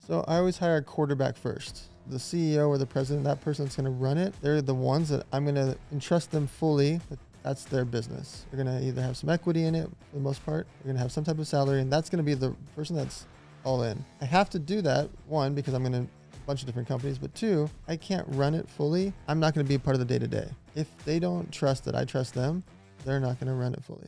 So I always hire a quarterback first. The CEO or the president, that person that's going to run it, they're the ones that I'm going to entrust them fully. That's their business. They're going to either have some equity in it for the most part. They're going to have some type of salary, and that's going to be the person that's all in. I have to do that, one, because I'm going to a bunch of different companies, but two, I can't run it fully. I'm not going to be a part of the day-to-day. If they don't trust that I trust them, they're not going to run it fully.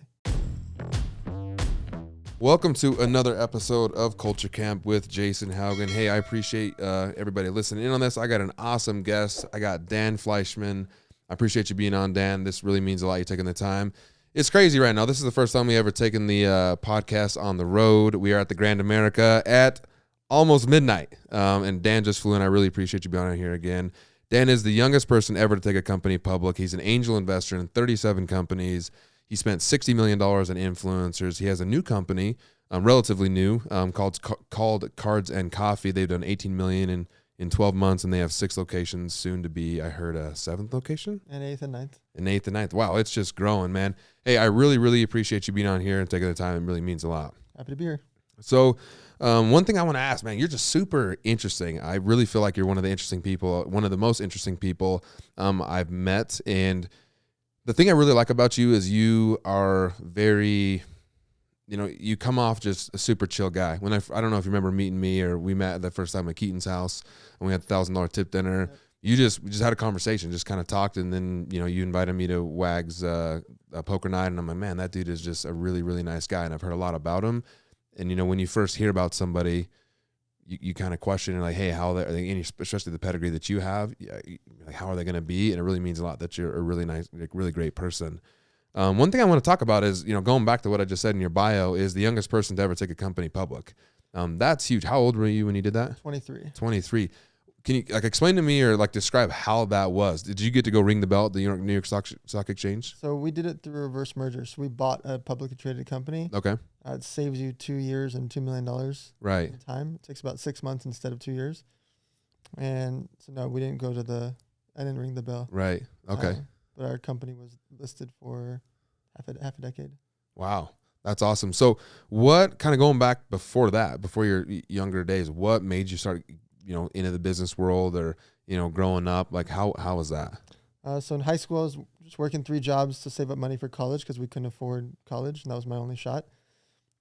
Welcome to another episode of Culture Camp with Jason Haugen. Hey, I appreciate everybody listening in on this. I got an awesome guest. I got Dan Fleyshman. I appreciate you being on, Dan. This really means a lot, you taking the time. It's crazy right now. This is the first time we ever taken the podcast on the road. We are at the Grand America at almost midnight, and Dan just flew in. I really appreciate you being on here again. Dan is the youngest person ever to take a company public. He's an angel investor in 37 companies. He spent $60 million in influencers. He has a new company, relatively new, called Cards and Coffee. They've done $18 million in 12 months, and they have 6 locations, soon to be, I heard, a 7th location? And 8th and 9th. And 8th and 9th. Wow, it's just growing, man. Hey, I really, really appreciate you being on here and taking the time. It really means a lot. Happy to be here. So one thing I want to ask, man, you're just super interesting. I really feel like you're one of the interesting people, one of the most interesting people I've met. And the thing I really like about you is you are very, you come off just a super chill guy. When I don't know if you remember meeting me, or we met the first time at Keaton's house and we had the $1,000 tip dinner. Yep. We just had a conversation, just kind of talked, and then you invited me to Wag's a poker night, and I'm like, man, that dude is just a really, really nice guy, and I've heard a lot about him. And when you first hear about somebody, you kind of question like, hey, how are they, especially the pedigree that you have, like, how are they going to be? And it really means a lot that you're a really nice, like, really great person. One thing I want to talk about is, going back to what I just said in your bio, is the youngest person to ever take a company public. That's huge. How old were you when you did that? 23. 23. Can you explain to me, or describe how that was? Did you get to go ring the bell at the New York Stock Exchange? So we did it through reverse merger. So we bought a publicly traded company. Okay. It saves you 2 years and $2 million. Right. Time. It takes about 6 months instead of 2 years. And so no, we didn't go to I didn't ring the bell. Right. Okay. But our company was listed for half a decade. Wow. That's awesome. So what, kind of going back before that, before your younger days, what made you start, into the business world, or, growing up? Like, how was that? So in high school, I was just working 3 jobs to save up money for college because we couldn't afford college, and that was my only shot.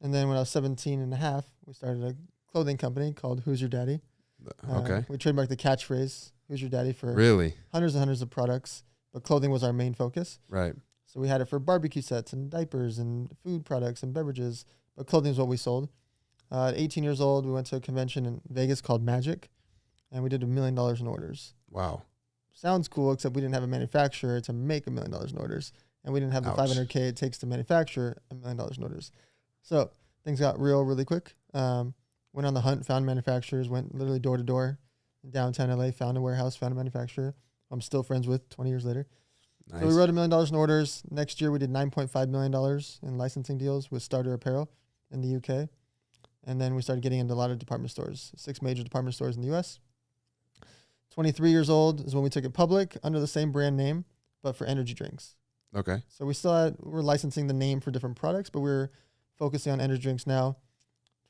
And then when I was 17 and a half, we started a clothing company called Who's Your Daddy? Okay. We trademarked the catchphrase, Who's Your Daddy, for really hundreds and hundreds of products, but clothing was our main focus. Right. So we had it for barbecue sets and diapers and food products and beverages, but clothing is what we sold. At 18 years old, we went to a convention in Vegas called Magic, and we did $1 million in orders. Wow. Sounds cool, except we didn't have a manufacturer to make $1 million in orders, and we didn't have the $500K it takes to manufacture $1 million in orders. So things got real really quick. Went on the hunt, found manufacturers, went literally door to door in downtown LA, found a warehouse, found a manufacturer I'm still friends with 20 years later. Nice. So we wrote $1 million in orders. Next year we did $9.5 million in licensing deals with Starter Apparel in the UK. And then we started getting into a lot of department stores, 6 major department stores in the US. 23 years old is when we took it public under the same brand name, but for energy drinks. Okay. So we're licensing the name for different products, but we're focusing on energy drinks now.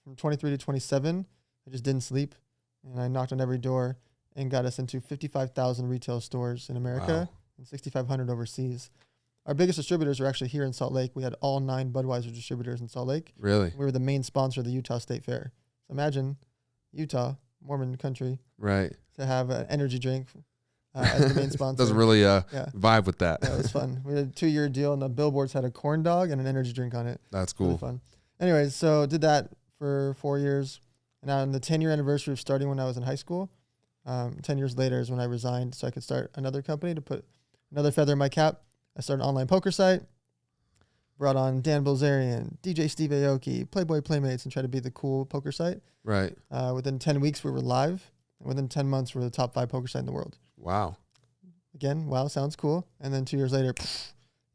From 23 to 27, I just didn't sleep, and I knocked on every door and got us into 55,000 retail stores in America. Wow. And 6,500 overseas. Our biggest distributors are actually here in Salt Lake. We had all 9 Budweiser distributors in Salt Lake. Really? We were the main sponsor of the Utah State Fair. So imagine Utah, Mormon country, right, to have an energy drink as the main sponsor. Doesn't really vibe with that. Yeah, it was fun. We had a 2-year deal, and the billboards had a corn dog and an energy drink on it. That's cool. Really fun. Anyways, so did that for 4 years. And on the 10-year anniversary of starting when I was in high school, 10 years later is when I resigned so I could start another company to put another feather in my cap. I started an online poker site, brought on Dan Bilzerian, DJ Steve Aoki, Playboy Playmates, and tried to be the cool poker site. Right. Within 10 weeks, we were live. And within 10 months, we were the top 5 poker site in the world. Wow. Again, wow, sounds cool. And then 2 years later,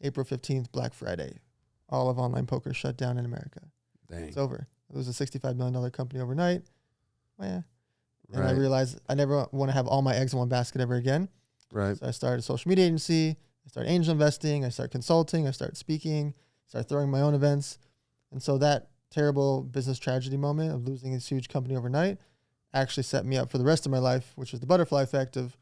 April 15th, Black Friday, all of online poker shut down in America. Dang. It's over. It was a $65 million company overnight. Well, yeah. And right. I realized I never want to have all my eggs in one basket ever again. Right. So I started a social media agency. I started angel investing. I started consulting. I started speaking. Started throwing my own events. And so that terrible business tragedy moment of losing this huge company overnight actually set me up for the rest of my life, which is the butterfly effect of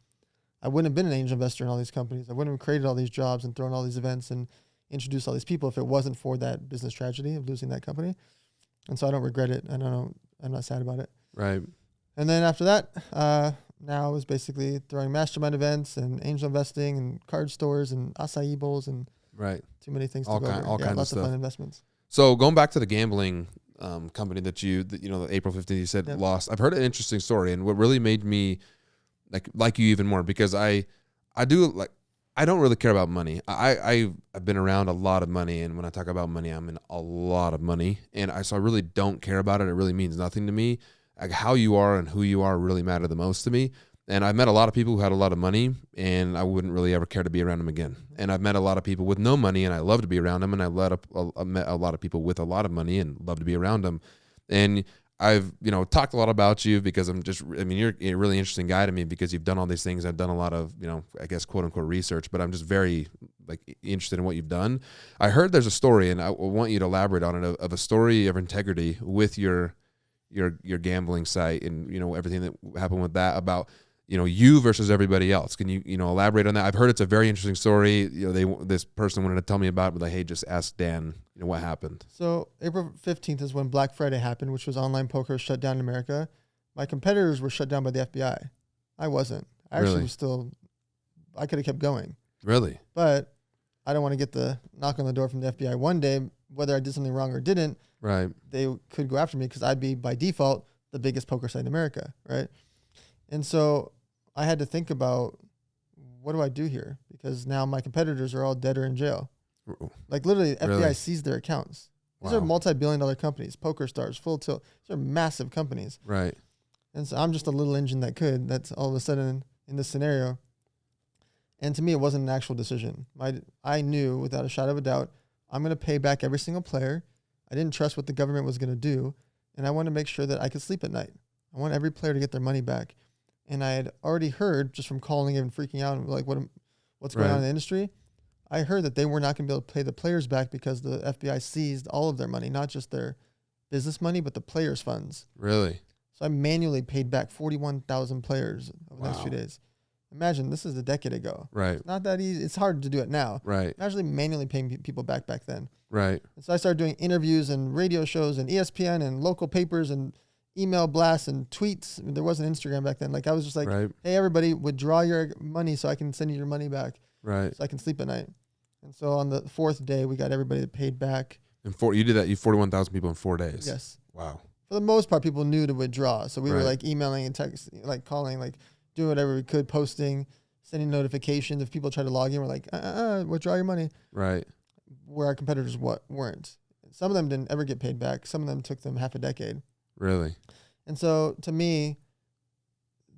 I wouldn't have been an angel investor in all these companies. I wouldn't have created all these jobs and thrown all these events and introduced all these people if it wasn't for that business tragedy of losing that company. And so I don't regret it. I'm not sad about it. Right. And then after that, now I was basically throwing mastermind events and angel investing and card stores and acai bowls and too many things to go over. All kinds lots of of stuff. fun investments. So going back to the gambling company that the April 15th you said lost. I've heard an interesting story, and what really made me like you even more, because I don't really care about money. I've been around a lot of money, and when I talk about money, I'm in a lot of money, and so I really don't care about it. It really means nothing to me. Like how you are and who you are really matter the most to me. And I've met a lot of people who had a lot of money, and I wouldn't really ever care to be around them again. And I've met a lot of people with no money, and I love to be around them. And I've met a lot of people with a lot of money and love to be around them. And I've, talked a lot about you because you're a really interesting guy to me because you've done all these things. I've done a lot of, I guess, quote unquote research, but I'm just very interested in what you've done. I heard there's a story, and I want you to elaborate on it, of a story of integrity with your gambling site and, everything that happened with that about, you versus everybody else. Can you, elaborate on that? I've heard it's a very interesting story. This person wanted to tell me about it, but hey, just ask Dan, what happened. So April 15th is when Black Friday happened, which was online poker shut down in America. My competitors were shut down by the FBI. I wasn't. I actually I could have kept going. Really? But I don't want to get the knock on the door from the FBI one day, whether I did something wrong or didn't. Right. They could go after me because I'd be, by default, the biggest poker site in America, right? And so I had to think about, what do I do here? Because now my competitors are all dead or in jail. Like literally, FBI seized their accounts. These are multi-billion-dollar companies, Poker Stars, Full Tilt. These are massive companies. Right. And so I'm just a little engine that's all of a sudden in this scenario. And to me, it wasn't an actual decision. I knew without a shadow of a doubt, I'm going to pay back every single player. I didn't trust what the government was going to do. And I wanted to make sure that I could sleep at night. I want every player to get their money back. And I had already heard, just from calling and freaking out, like what's going on in the industry, I heard that they were not going to be able to pay the players back because the FBI seized all of their money, not just their business money, but the players' funds. Really? So I manually paid back 41,000 players over the next few days. Imagine, this is a decade ago. Right. It's not that easy. It's hard to do it now. Right. Imagine manually paying people back then. Right. And so I started doing interviews and radio shows and ESPN and local papers and email blasts and tweets. There wasn't Instagram back then. Like I was just like, hey, everybody, withdraw your money so I can send you your money back. Right. So I can sleep at night. And so on the fourth day, we got everybody that paid back. And you did that, you 41,000 people in 4 days. Yes. Wow. For the most part, people knew to withdraw. So we were like emailing and texting, like calling, like doing whatever we could, posting, sending notifications. If people tried to log in, we're like, withdraw your money. Right. Where our competitors weren't. Some of them didn't ever get paid back. Some of them took them half a decade. Really? And so to me,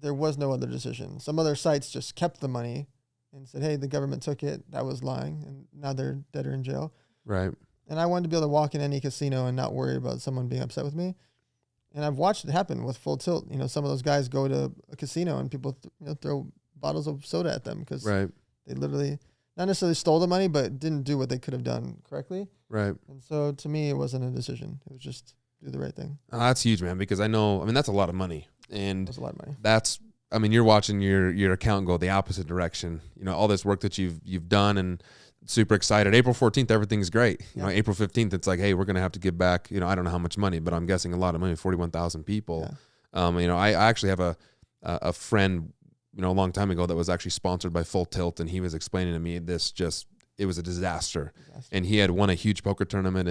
there was no other decision. Some other sites just kept the money and said, hey, the government took it. That was lying. And now they're dead or in jail. Right. And I wanted to be able to walk in any casino and not worry about someone being upset with me. And I've watched it happen with Full Tilt. Some of those guys go to a casino and people throw bottles of soda at them because they literally not necessarily stole the money, but didn't do what they could have done correctly. Right. And so to me, it wasn't a decision. It was just do the right thing. Oh, that's huge, man, because that's a lot of money. And that's a lot of money. You're watching your account go the opposite direction. All this work that you've done, and super excited. April 14th, everything's great. April 15th, it's like, hey, we're going to have to give back, I don't know how much money, but I'm guessing a lot of money, 41,000 people. Yeah. I actually have a friend, a long time ago that was actually sponsored by Full Tilt, and he was explaining to me it was a disaster. And he had won a huge poker tournament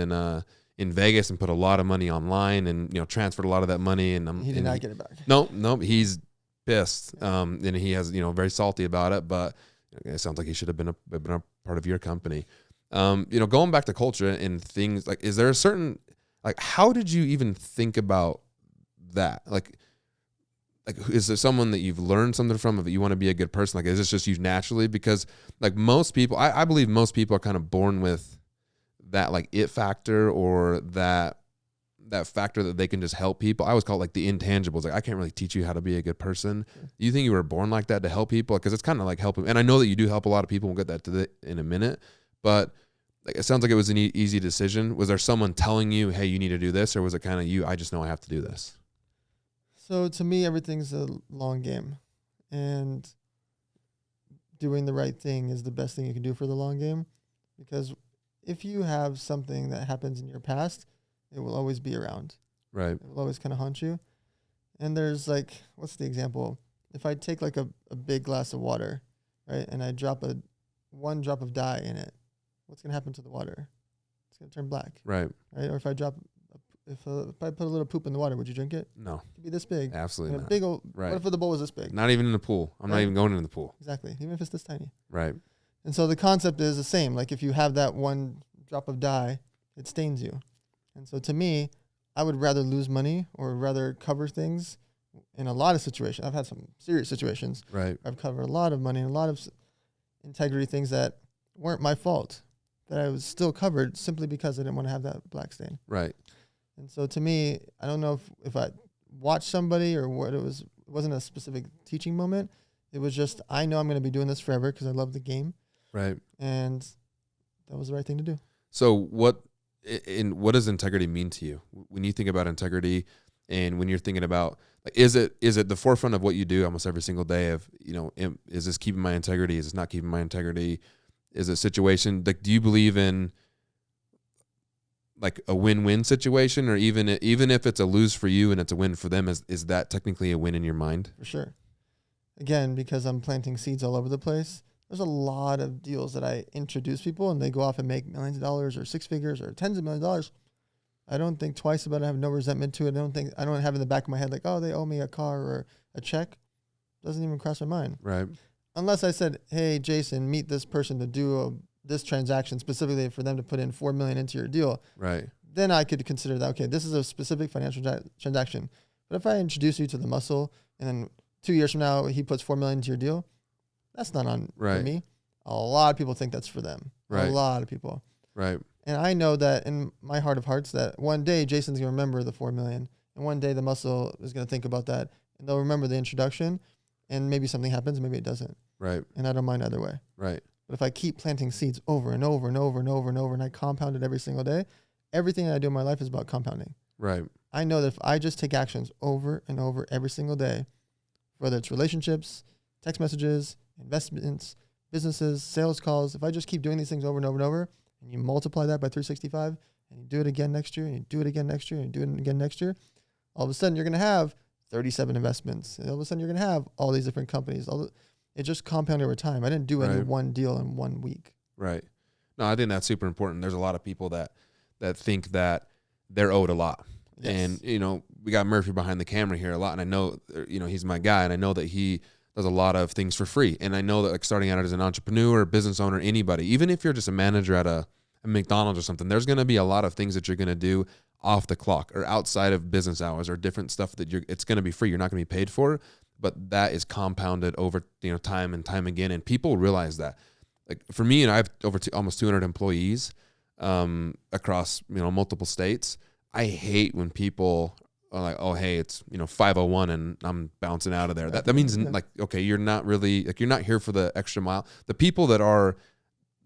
in Vegas and put a lot of money online and, transferred a lot of that money. And he did not get it back. No, he's pissed. And he has, very salty about it, but it sounds like he should have been a part of your company. Going back to culture and things, like, is there a certain, like, how did you even think about that? Like, is there someone that you've learned something from, that you want to be a good person? Like, is this just you naturally? Because like most people, I believe most people are kind of born with that, like, it factor, or that factor that they can just help people. I always call it like the intangibles. Like, I can't really teach you how to be a good person. Do you think you were born like that to help people? Because it's kind of like helping. And I know that you do help a lot of people. We'll get that in a minute. But like, it sounds like it was an easy decision. Was there someone telling you, hey, you need to do this? Or was it kind of you, I just know I have to do this? So to me, everything's a long game, and doing the right thing is the best thing you can do for the long game, because if you have something that happens in your past, it will always be around. Right. It will always kind of haunt you. And there's like, what's the example? If I take like a big glass of water, right, and I drop one drop of dye in it, what's going to happen to the water? It's going to turn black. Right. Right. Or if I if I put a little poop in the water, would you drink it? No. It'd be this big. Absolutely not. Big old, right. What if the bowl was this big? Not even in the pool. I'm not even going in the pool. Exactly. Even if it's this tiny. Right. And so the concept is the same. Like if you have that one drop of dye, it stains you. And so to me, I would rather lose money or rather cover things in a lot of situations. I've had some serious situations. Right. I've covered a lot of money and a lot of integrity things that weren't my fault, that I was still covered simply because I didn't want to have that black stain. Right. And so to me, I don't know if I watched somebody or what it was. It wasn't a specific teaching moment. It was just, I know I'm going to be doing this forever because I love the game. Right. And that was the right thing to do. So what does integrity mean to you when you think about integrity, and when you're thinking about, like, is it the forefront of what you do almost every single day of, is this keeping my integrity? Is this not keeping my integrity? Is it a situation, like, do you believe in like a win-win situation, or even if it's a lose for you and it's a win for them, is that technically a win in your mind? For sure. Again, because I'm planting seeds all over the place, there's a lot of deals that I introduce people and they go off and make millions of dollars or six figures or tens of millions of dollars. I don't think twice about it. I have no resentment to it. I don't have in the back of my head like, oh, they owe me a car or a check. Doesn't even cross my mind. Right. Unless I said, hey, Jason, meet this person to do this transaction specifically for them to put in $4 million into your deal. Right. Then I could consider that, okay, this is a specific financial transaction. But if I introduce you to the muscle and then 2 years from now he puts $4 million into your deal, that's not on for me. A lot of people think that's for them. Right. A lot of people. Right. And I know that in my heart of hearts that one day Jason's going to remember the $4 million, and one day the muscle is going to think about that, and they'll remember the introduction, and maybe something happens, maybe it doesn't. Right. And I don't mind either way. Right. But if I keep planting seeds over and over and over and over and over, and I compound it every single day, everything I do in my life is about compounding. Right. I know that if I just take actions over and over every single day, whether it's relationships, text messages, investments, businesses, sales calls, if I just keep doing these things over and over and over, and you multiply that by 365, and you do it again next year, and you do it again next year, and you do it again next year, all of a sudden you're going to have 37 investments. And all of a sudden you're going to have all these different companies. It just compounded over time. I didn't do any one deal in 1 week. Right. No, I think that's super important. There's a lot of people that think that they're owed a lot. Yes. And, we got Murphy behind the camera here a lot, and I know, he's my guy, and I know that he does a lot of things for free. And I know that, like, starting out as an entrepreneur, business owner, anybody, even if you're just a manager at a McDonald's or something, there's going to be a lot of things that you're going to do off the clock or outside of business hours or different stuff that it's going to be free. You're not going to be paid for, but that is compounded over, time and time again. And people realize that. Like for me, and I have over almost 200 employees across, multiple states. I hate when people are like, oh, hey, it's, 5:01 and I'm bouncing out of there. That means like, okay, you're not really, like, you're not here for the extra mile. The people that are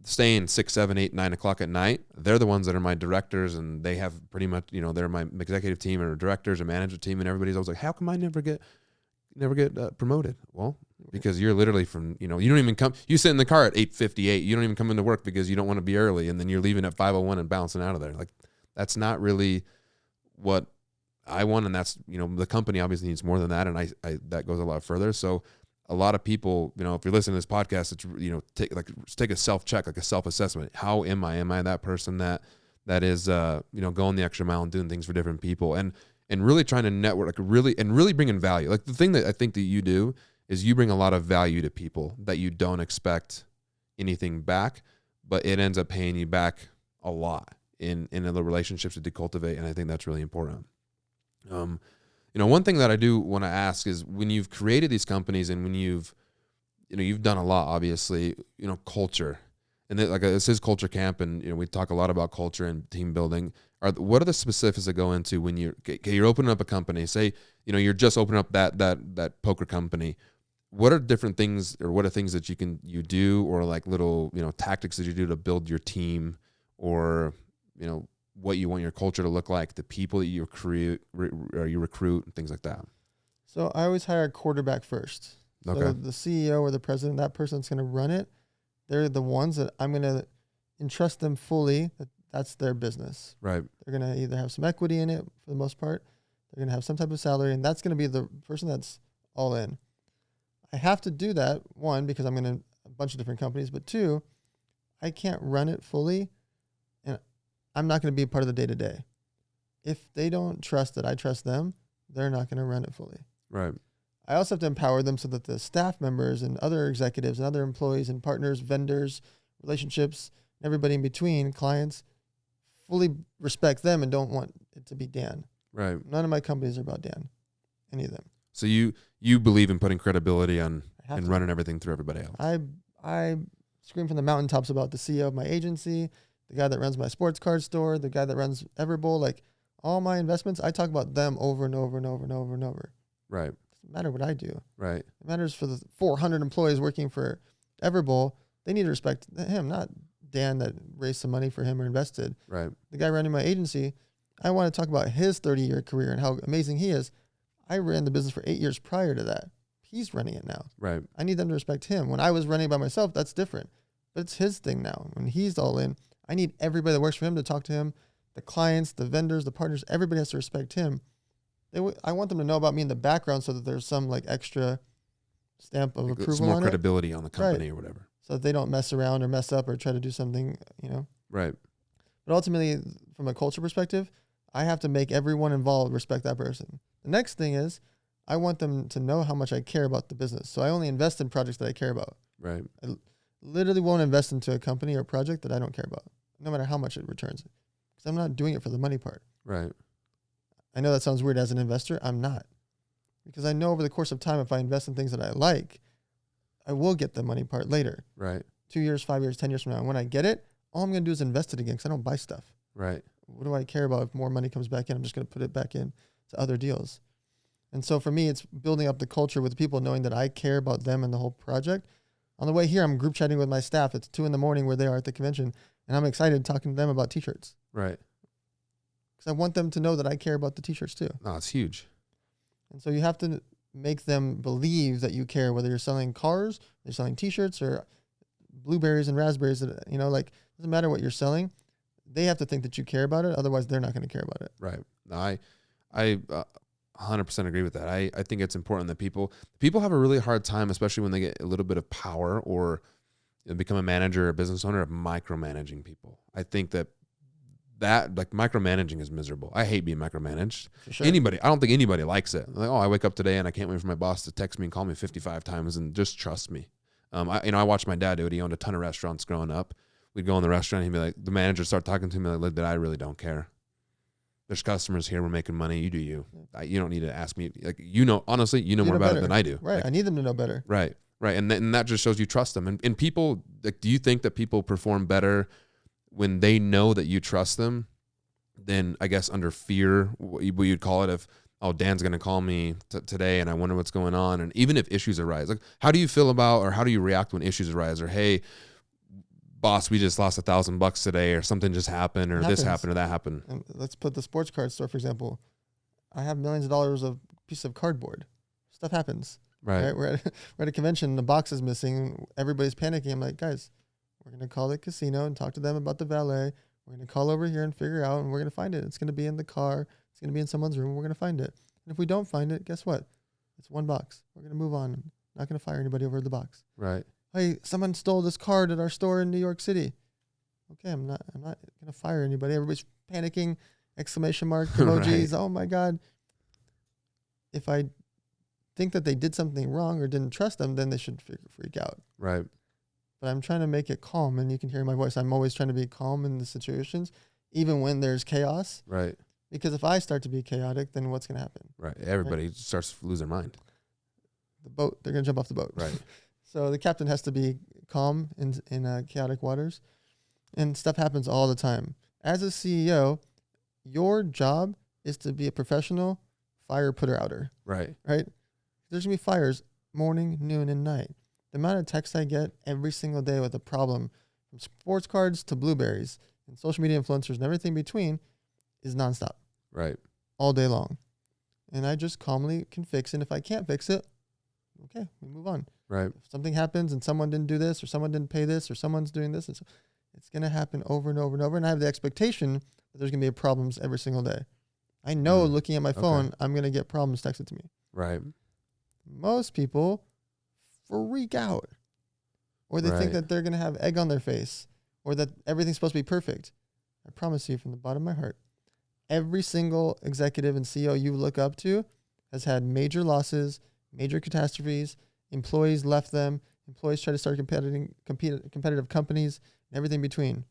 staying 6, 7, 8, 9 o'clock at night, they're the ones that are my directors, and they have pretty much, they're my executive team or directors or management team, and everybody's always like, how come I never get promoted? Well, because you're literally from, you don't even come, you sit in the car at 8:58, you don't even come into work because you don't want to be early, and then you're leaving at 5:01 and bouncing out of there. Like, that's not really what I want, and that's, the company obviously needs more than that, and I that goes a lot further. So a lot of people, if you're listening to this podcast, it's take a self-check, like a self-assessment. How am I? Am I that person that is going the extra mile and doing things for different people, and really trying to network, like really bringing value. Like the thing that I think that you do is you bring a lot of value to people that you don't expect anything back, but it ends up paying you back a lot in the relationships that you cultivate, and I think that's really important. One thing that I do want to ask is, when you've created these companies and when you've done a lot, obviously, culture, and like this is Culture Camp, and we talk a lot about culture and team building. What are the specifics that go into when you're opening up a company? Say, you're just opening up that poker company. What are different things, or what are things that you do, or like little tactics that you do to build your team, or what you want your culture to look like, the people that you recruit, and things like that? So I always hire a quarterback first. Okay. So the CEO or the president, that person that's going to run it, they're the ones that I'm going to entrust them fully. That's their business. Right. They're going to either have some equity in it for the most part. They're going to have some type of salary, and that's going to be the person that's all in. I have to do that, one, because I'm going to a bunch of different companies, but two, I can't run it fully, and I'm not going to be a part of the day-to-day. If they don't trust that I trust them, they're not going to run it fully. Right. I also have to empower them so that the staff members and other executives and other employees and partners, vendors, relationships, everybody in between, clients, fully respect them and don't want it to be Dan. Right. None of my companies are about Dan, any of them. So you believe in putting credibility on and running everything through everybody else. I scream from the mountaintops about the CEO of my agency, the guy that runs my sports card store, the guy that runs Everbowl, like all my investments. I talk about them over and over and over and over and over. Right. It doesn't matter what I do. Right. It matters for the 400 employees working for Everbowl. They need to respect him, not Dan that raised some money for him or invested. Right. The guy running my agency, I want to talk about his 30-year career and how amazing he is. I ran the business for 8 years prior to that. He's running it now. Right. I need them to respect him. When I was running by myself, that's different. But it's his thing now. When he's all in, I need everybody that works for him to talk to him, the clients, the vendors, the partners, everybody has to respect him. I want them to know about me in the background so that there's some like extra stamp of approval some more on credibility on the company Right. or whatever. So that they don't mess around or mess up or try to do something, Right. But ultimately, from a culture perspective, I have to make everyone involved respect that person. The next thing is I want them to know how much I care about the business. So I only invest in projects that I care about. Right. I literally won't invest into a company or project that I don't care about, no matter how much it returns. Because I'm not doing it for the money part. Right. I know that sounds weird as an investor. I'm not. Because I know over the course of time, if I invest in things that I like, I will get the money part later. Right. 2 years, 5 years, 10 years from now. And when I get it, all I'm going to do is invest it again because I don't buy stuff. Right. What do I care about if more money comes back in? I'm just going to put it back in to other deals. And so for me, it's building up the culture with people knowing that I care about them and the whole project. On the way here, I'm group chatting with my staff. It's 2 a.m. where they are at the convention. And I'm excited talking to them about t-shirts. Right. Because I want them to know that I care about the t-shirts too. No, it's huge. And so you have to make them believe that you care, whether you're selling cars, you're selling t-shirts or blueberries and raspberries. That, doesn't matter what you're selling. They have to think that you care about it. Otherwise, they're not going to care about it. Right. No, I 100% agree with that. I think it's important that people have a really hard time, especially when they get a little bit of power or become a manager or a business owner, of micromanaging people. I think that like micromanaging is miserable. I hate being micromanaged. Sure. I don't think anybody likes it. Like, I wake up today and I can't wait for my boss to text me and call me 55 times and just trust me. I watched my dad do it. He owned a ton of restaurants growing up. We'd go in the restaurant and he'd be like, the manager start talking to me like, that I really don't care. There's customers here. We're making money. You do you. You don't need to ask me. Like, honestly, you know more about it than I do. Right. Like, I need them to know better. Right. Right. And that just shows you trust them. And people, like, do you think that people perform better when they know that you trust them than, I guess, under fear, what you'd call it, if, Dan's going to call me today and I wonder what's going on. And even if issues arise, like, how do you feel about, or how do you react when issues arise? Or, hey, boss, we just lost $1,000 today, or something just happened, or this happened, or that happened. And let's put the sports card store, for example. I have millions of dollars of pieces of cardboard. Stuff happens. Right. We're at a convention, the box is missing. Everybody's panicking. I'm like, guys, we're going to call the casino and talk to them about the valet. We're going to call over here and figure out, and we're going to find it. It's going to be in the car. It's going to be in someone's room. We're going to find it. And if we don't find it, guess what? It's one box. We're going to move on. I'm not going to fire anybody over the box. Right. Hey, someone stole this card at our store in New York City. Okay, I'm not going to fire anybody. Everybody's panicking, exclamation mark, emojis. Right. Oh my God. If I think that they did something wrong or didn't trust them, then they should freak out. Right. But I'm trying to make it calm, and you can hear my voice. I'm always trying to be calm in the situations, even when there's chaos. Right. Because if I start to be chaotic, then what's going to happen? Right. Everybody starts to lose their mind. The boat, they're going to jump off the boat. Right. So the captain has to be calm in chaotic waters, and stuff happens all the time. As a CEO, your job is to be a professional fire putter-outer. Right. Right? There's going to be fires morning, noon, and night. The amount of texts I get every single day with a problem, from sports cards to blueberries and social media influencers and everything between, is nonstop. Right. All day long. and I just calmly can fix it. And if I can't fix it, okay, we move on. Right. If something happens and someone didn't do this or someone didn't pay this or someone's doing this, it's going to happen over and over and over. And I have the expectation that there's going to be problems every single day. I know looking at my phone, I'm going to get problems texted to me. Right. Most people freak out, or they think that they're going to have egg on their face, or that everything's supposed to be perfect. I promise you from the bottom of my heart, every single executive and CEO you look up to has had major losses, major catastrophes, employees left them, employees try to start competitive companies, and everything between.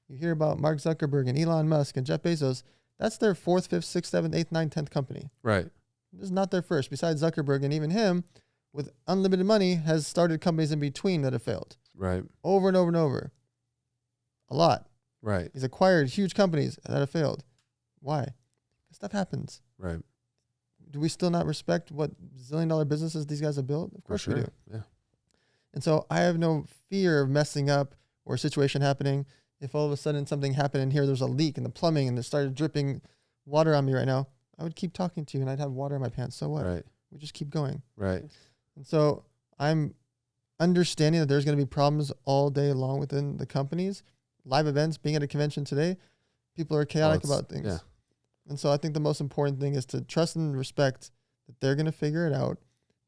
You hear about Mark Zuckerberg and Elon Musk and Jeff Bezos. That's their 4th, 5th, 6th, 7th, 8th, 9th, 10th company. Right. This is not their first. Besides Zuckerberg, and even him, with unlimited money, has started companies in between that have failed. Right. Over and over and over. A lot. Right. He's acquired huge companies that have failed. Why? Stuff happens. Right. Do we still not respect what zillion-dollar businesses these guys have built? Of course we do. Yeah. And so I have no fear of messing up or a situation happening. If all of a sudden something happened in here, there's a leak in the plumbing and it started dripping water on me right now, I would keep talking to you and I'd have water in my pants. So what? Right. We just keep going. Right. And so I'm understanding that there's going to be problems all day long within the companies. Live events, being at a convention today, people are chaotic about things. Yeah. And so I think the most important thing is to trust and respect that they're going to figure it out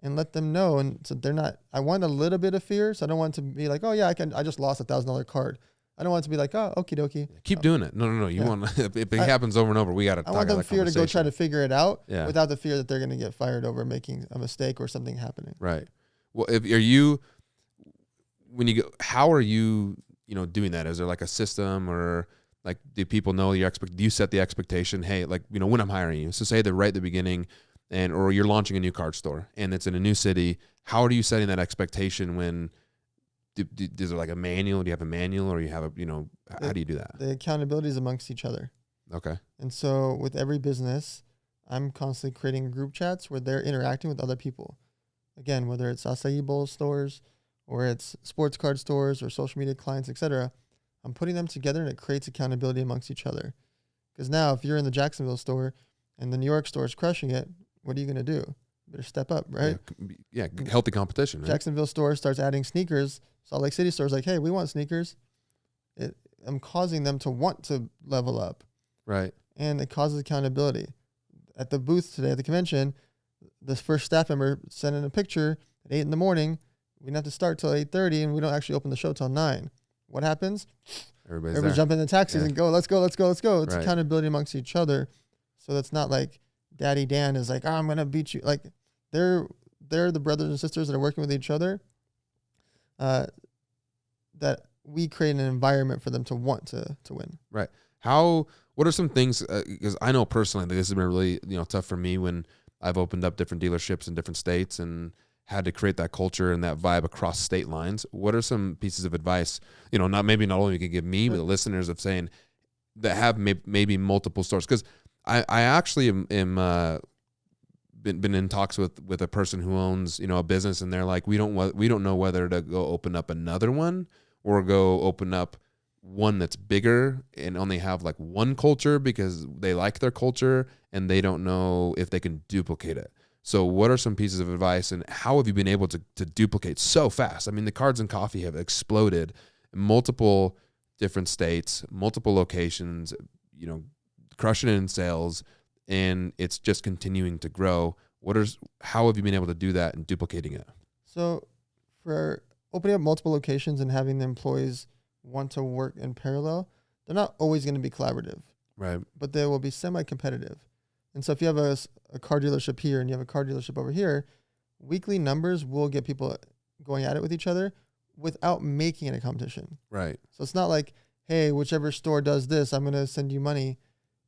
and let them know. And so they're not, I want a little bit of fear. So I don't want to be like, oh yeah, I just lost $1,000 card. I don't want it to be like, oh, okie dokie. Keep doing it. No. You want, if it happens over and over, we got to talk about it. I want them fear to go try to figure it out without the fear that they're going to get fired over making a mistake or something happening. Right. Well, how are you, doing that? Is there like a system, or like, do people know do you set the expectation? Hey, like, when I'm hiring you, so say that right at the beginning or you're launching a new card store and it's in a new city. How are you setting that expectation when, is there like a manual? Do you have a manual, or you have how do you do that? The accountability is amongst each other. Okay. And so with every business, I'm constantly creating group chats where they're interacting with other people. Again, whether it's acai bowl stores or it's sports card stores or social media clients, etc., I'm putting them together and it creates accountability amongst each other. Because now if you're in the Jacksonville store and the New York store is crushing it, what are you going to do? You better step up, right? Yeah, healthy competition. Right? Jacksonville store starts adding sneakers. Salt Lake City store is like, hey, we want sneakers. I'm causing them to want to level up. Right. And it causes accountability. At the booth today at the convention, this first staff member sent in a picture at 8 in the morning. We didn't have to start till 8:30, and we don't actually open the show till 9. What happens? Everybody's jumping in the taxis and go, let's go. It's accountability amongst each other. So that's not like Daddy Dan is like, oh, I'm going to beat you. Like they're the brothers and sisters that are working with each other, that we create an environment for them to want to win. Right. What are some things, because I know personally that this has been really tough for me when I've opened up different dealerships in different states and had to create that culture and that vibe across state lines. What are some pieces of advice, not only you can give me, but the listeners of saying that have maybe multiple stores? Because I actually am been in talks with a person who owns, a business, and they're like, we don't know whether to go open up another one or go open up one that's bigger and only have like one culture because they like their culture and they don't know if they can duplicate it. So what are some pieces of advice, and how have you been able to duplicate so fast? I mean, the Cards and Coffee have exploded in multiple different states, multiple locations, crushing it in sales, and it's just continuing to grow. How have you been able to do that and duplicating it? So for opening up multiple locations and having the employees want to work in parallel, they're not always going to be collaborative. Right. But they will be semi-competitive. And so if you have a car dealership here and you have a car dealership over here, weekly numbers will get people going at it with each other without making it a competition. Right. So it's not like, hey, whichever store does this, I'm going to send you money.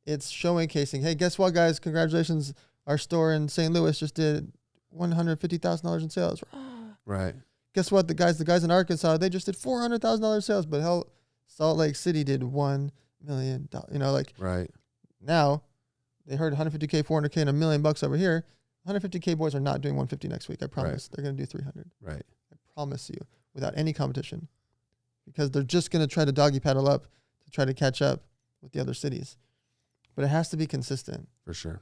It's showcasing, hey, guess what, guys? Congratulations. Our store in St. Louis just did $150,000 in sales. Right. Guess what? The guys in Arkansas, they just did $400,000 sales, but hell, Salt Lake City did $1 million. Right. Now they heard 150K, 400K, and $1 million over here. 150K boys are not doing 150 next week. I promise. Right. They're going to do 300. Right. I promise you, without any competition, because they're just going to try to doggy paddle up to try to catch up with the other cities. But it has to be consistent. For sure.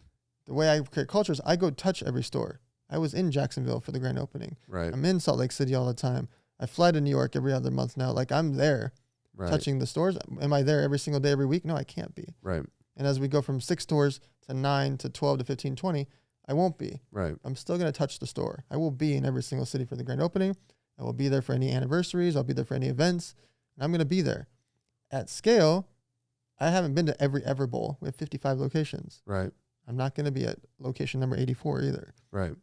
the way I create culture is I go touch every store. I was in Jacksonville for the grand opening. Right. I'm in Salt Lake City all the time. I fly to New York every other month now. Like I'm there touching the stores. Am I there every single day, every week? No, I can't be. Right. And as we go from 6 stores to 9 to 12 to 15, 20, I won't be. Right. I'm still going to touch the store. I will be in every single city for the grand opening. I will be there for any anniversaries. I'll be there for any events. And I'm going to be there. At scale, I haven't been to every Ever Bowl. We have 55 locations. Right. I'm not going to be at location number 84 either. Right.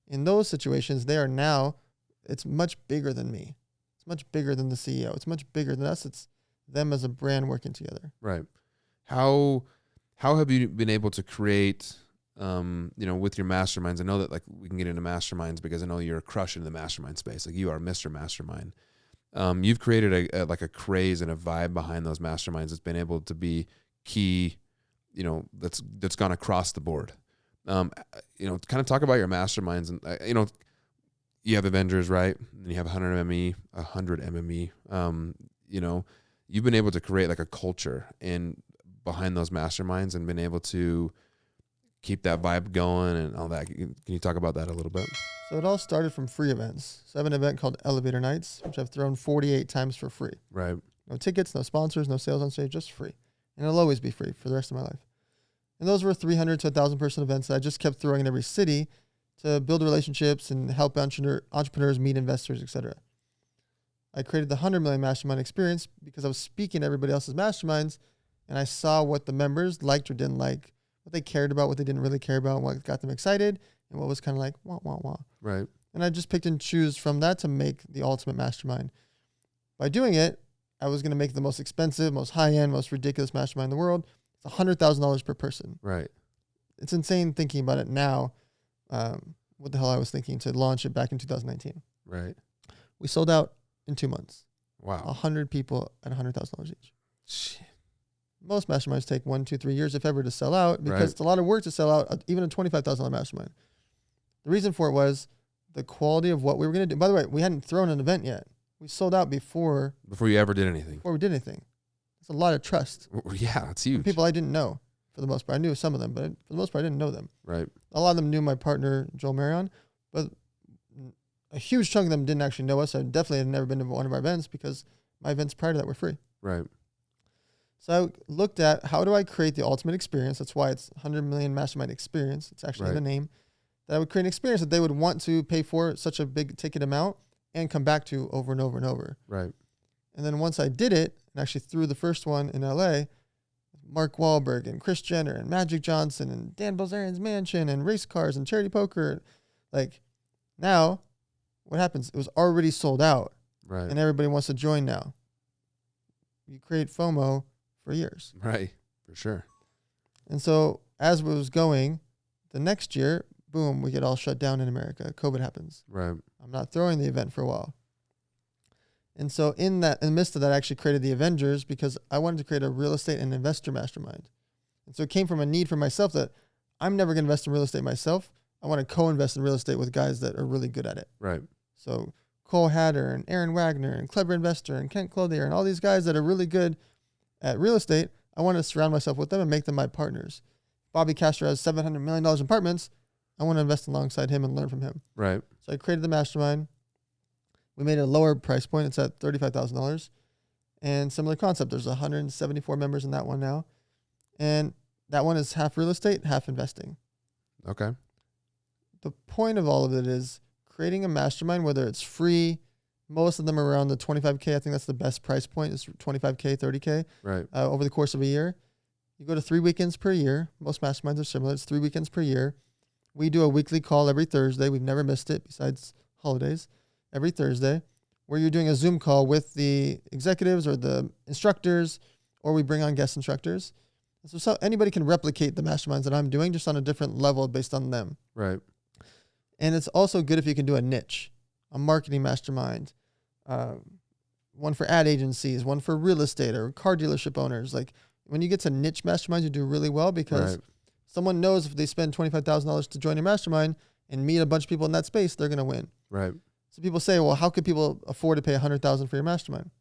In those situations, they are now, it's much bigger than me. It's much bigger than the CEO. It's much bigger than us. It's them as a brand working together. Right. How have you been able to create, with your masterminds? I know that like we can get into masterminds because I know you're crushing the mastermind space. Like you are Mr. Mastermind. You've created a craze and a vibe behind those masterminds that's been able to be key, that's gone across the board. Kind of talk about your masterminds and, you have Avengers, right? And you have 100 MME. You've been able to create like a culture behind those masterminds and been able to keep that vibe going and all that. Can you talk about that a little bit? So it all started from free events. So I have an event called Elevator Nights, which I've thrown 48 times for free. Right. No tickets, no sponsors, no sales on stage, just free. And it'll always be free for the rest of my life. And those were 300 to 1,000 person events that I just kept throwing in every city to build relationships and help entrepreneurs meet investors, etc. I created the 100 million mastermind experience because I was speaking to everybody else's masterminds and I saw what the members liked or didn't like, what they cared about, what they didn't really care about, what got them excited, and what was kind of like, wah, wah, wah. Right. And I just picked and choose from that to make the ultimate mastermind. By doing it, I was going to make the most expensive, most high-end, most ridiculous mastermind in the world. It's $100,000 per person. Right. It's insane thinking about it now. What the hell I was thinking to launch it back in 2019. Right. We sold out in 2 months. Wow. 100 people at $100,000 each. Shit. Most masterminds take 1, 2, 3 years, if ever, to sell out because it's a lot of work to sell out even a $25,000 mastermind. The reason for it was the quality of what we were going to do. By the way, we hadn't thrown an event yet. We sold out before you ever did anything. Before we did anything. It's a lot of trust. Yeah, it's huge. From people I didn't know for the most part. I knew some of them, but for the most part, I didn't know them. Right. A lot of them knew my partner, Joel Marion, but a huge chunk of them didn't actually know us. I definitely had never been to one of our events because my events prior to that were free. Right. So I looked at how do I create the ultimate experience? That's why it's 100 million mastermind experience. It's actually the name. That I would create an experience that they would want to pay for such a big ticket amount and come back to over and over and over. Right. And then once I did it, and actually threw the first one in LA, Mark Wahlberg and Kris Jenner and Magic Johnson and Dan Bilzerian's mansion and race cars and charity poker. Like now, what happens? It was already sold out. Right. And everybody wants to join now. You create FOMO for years. Right. For sure. And so as it was going, the next year, boom, we get all shut down in America. COVID happens. Right. I'm not throwing the event for a while. And so in the midst of that, I actually created the Avengers because I wanted to create a real estate and investor mastermind. And so it came from a need for myself that I'm never going to invest in real estate myself. I want to co-invest in real estate with guys that are really good at it. Right. So Cole Hatter and Aaron Wagner and Clever Investor and Kent Clothier and all these guys that are really good at real estate, I want to surround myself with them and make them my partners. Bobby Castro has $700 million in apartments. I want to invest alongside him and learn from him. Right. So I created the mastermind. We made a lower price point. It's at $35,000. And similar concept. There's 174 members in that one now. And that one is half real estate, half investing. Okay. The point of all of it is creating a mastermind, whether it's free, most of them are around the 25K. I think that's the best price point. It's 25K, 30K. Right. Over the course of a year. You go to 3 weekends per year. Most masterminds are similar. It's 3 weekends per year. We do a weekly call every Thursday. We've never missed it besides holidays. Every Thursday, where you're doing a Zoom call with the executives or the instructors, or we bring on guest instructors. So anybody can replicate the masterminds that I'm doing just on a different level based on them. Right. And it's also good if you can do a niche, a marketing mastermind, one for ad agencies, one for real estate or car dealership owners. Like when you get to niche masterminds, you do really well because someone knows if they spend $25,000 to join your mastermind and meet a bunch of people in that space, they're going to win. Right. So people say, well, how could people afford to pay $100,000 for your mastermind?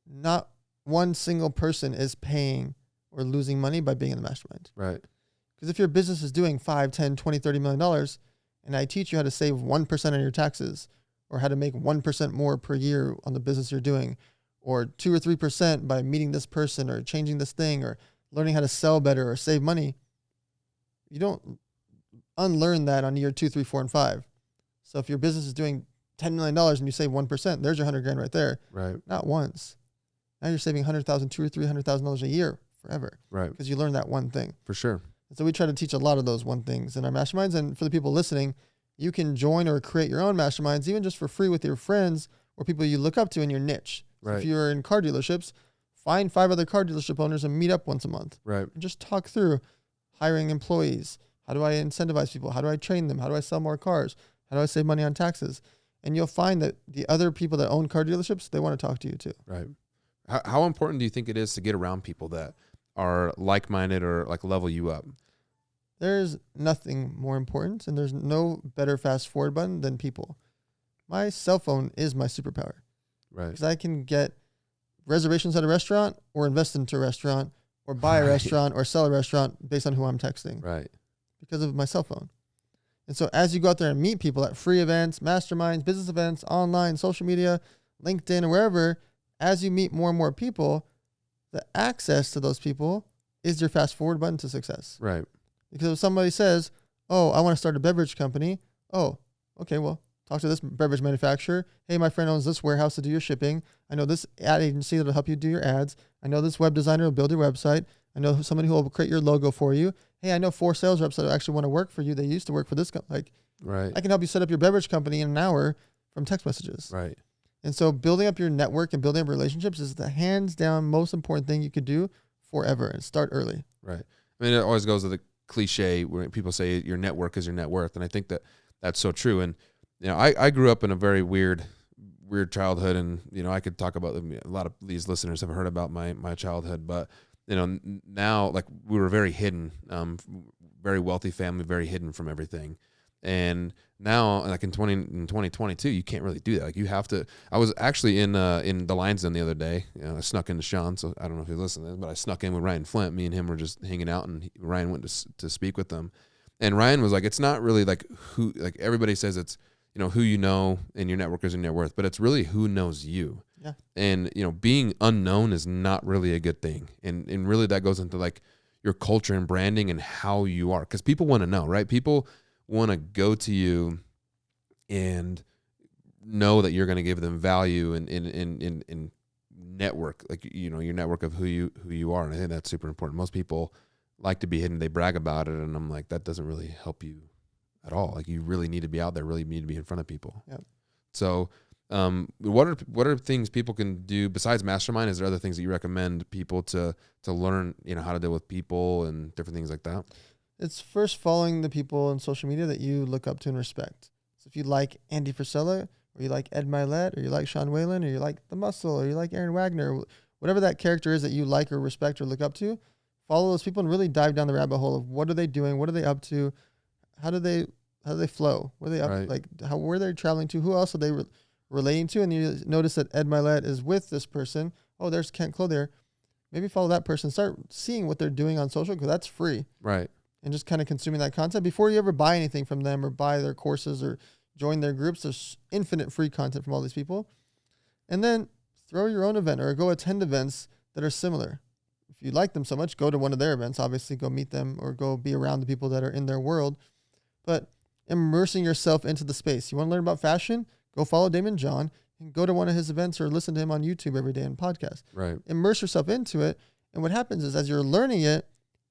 Not one single person is paying or losing money by being in the mastermind. Right. Because if your business is doing 5, 10, 20, $30 million, and I teach you how to save 1% on your taxes, or how to make 1% more per year on the business you're doing, or 2 or 3% by meeting this person or changing this thing or learning how to sell better or save money, you don't unlearn that on year 2, 3, 4, and 5. So if your business is doing $10 million and you save 1%, there's your $100,000 right there. Right. Not once. Now you're saving $100,000, $200,000 or $300,000 a year forever. Right. Because you learned that one thing. For sure. And so we try to teach a lot of those one things in our masterminds. And for the people listening, you can join or create your own masterminds, even just for free with your friends or people you look up to in your niche. Right. So if you're in car dealerships, find 5 other car dealership owners and meet up once a month. Right. And just talk through hiring employees. How do I incentivize people? How do I train them? How do I sell more cars? How do I save money on taxes? And you'll find that the other people that own car dealerships, they want to talk to you too. Right. How important do you think it is to get around people that are like-minded or like level you up? There's nothing more important, and there's no better fast forward button than people. My cell phone is my superpower. Right. Because I can get reservations at a restaurant or invest into a restaurant or buy a restaurant or sell a restaurant based on who I'm texting. Right. Because of my cell phone. And so as you go out there and meet people at free events, masterminds, business events, online, social media, LinkedIn, or wherever, as you meet more and more people, the access to those people is your fast forward button to success. Right. Because if somebody says, oh, I want to start a beverage company. Oh, okay, well, talk to this beverage manufacturer. Hey, my friend owns this warehouse to do your shipping. I know this ad agency that will help you do your ads. I know this web designer will build your website. I know somebody who will create your logo for you. Hey, I know 4 sales reps that actually want to work for you. They used to work for this company. Like, right. I can help you set up your beverage company in an hour from text messages. Right. And so building up your network and building up relationships is the hands down most important thing you could do forever, and start early. Right. I mean, it always goes to the cliche where people say your network is your net worth. And I think that that's so true. And, you know, I grew up in a very weird childhood, and, you know, I could talk about a lot of these listeners have heard about my childhood, but, you know, now, like, we were very hidden, very wealthy family, very hidden from everything. And now, like in 2022, you can't really do that. Like, you have to. I was actually in the Lions Den the other day. You know, I snuck into Sean, so I don't know if you listen to this, but I snuck in with Ryan Flint. Me and him were just hanging out, and Ryan went to speak with them. And Ryan was like, "It's not really like who, like everybody says it's, you know, who you know and your network is your net worth, but it's really who knows you." Yeah. And, you know, being unknown is not really a good thing. And really that goes into like your culture and branding and how you are, because people want to know, right? People want to go to you and know that you're going to give them value in network, like, you know, your network of who you are. And I think that's super important. Most people like to be hidden. They brag about it. And I'm like, that doesn't really help you at all. Like, you really need to be out there, really need to be in front of people. Yep. So, what are things people can do besides mastermind? Is there other things that you recommend people to learn, you know, how to deal with people and different things like that? It's first following the people on social media that you look up to and respect. So if you like Andy Frisella, or you like Ed Milet, or you like Sean Whalen, or you like The Muscle, or you like Aaron Wagner, whatever that character is that you like or respect or look up to, follow those people and really dive down the rabbit hole of what are they doing, what are they up to, how do they flow, where are they up, Right. like where they're traveling to, who else are they relating to, and you notice that Ed Milet is with this person. Oh, there's Kent Clothier. Maybe follow that person. Start seeing what they're doing on social, because that's free. Right. And just kind of consuming that content before you ever buy anything from them or buy their courses or join their groups. There's infinite free content from all these people. And then throw your own event or go attend events that are similar. If you like them so much, go to one of their events. Obviously, go meet them or go be around the people that are in their world. But immersing yourself into the space. You want to learn about fashion? Go follow Damon John and go to one of his events or listen to him on YouTube every day and podcast. Right. Immerse yourself into it. And what happens is, as you're learning it,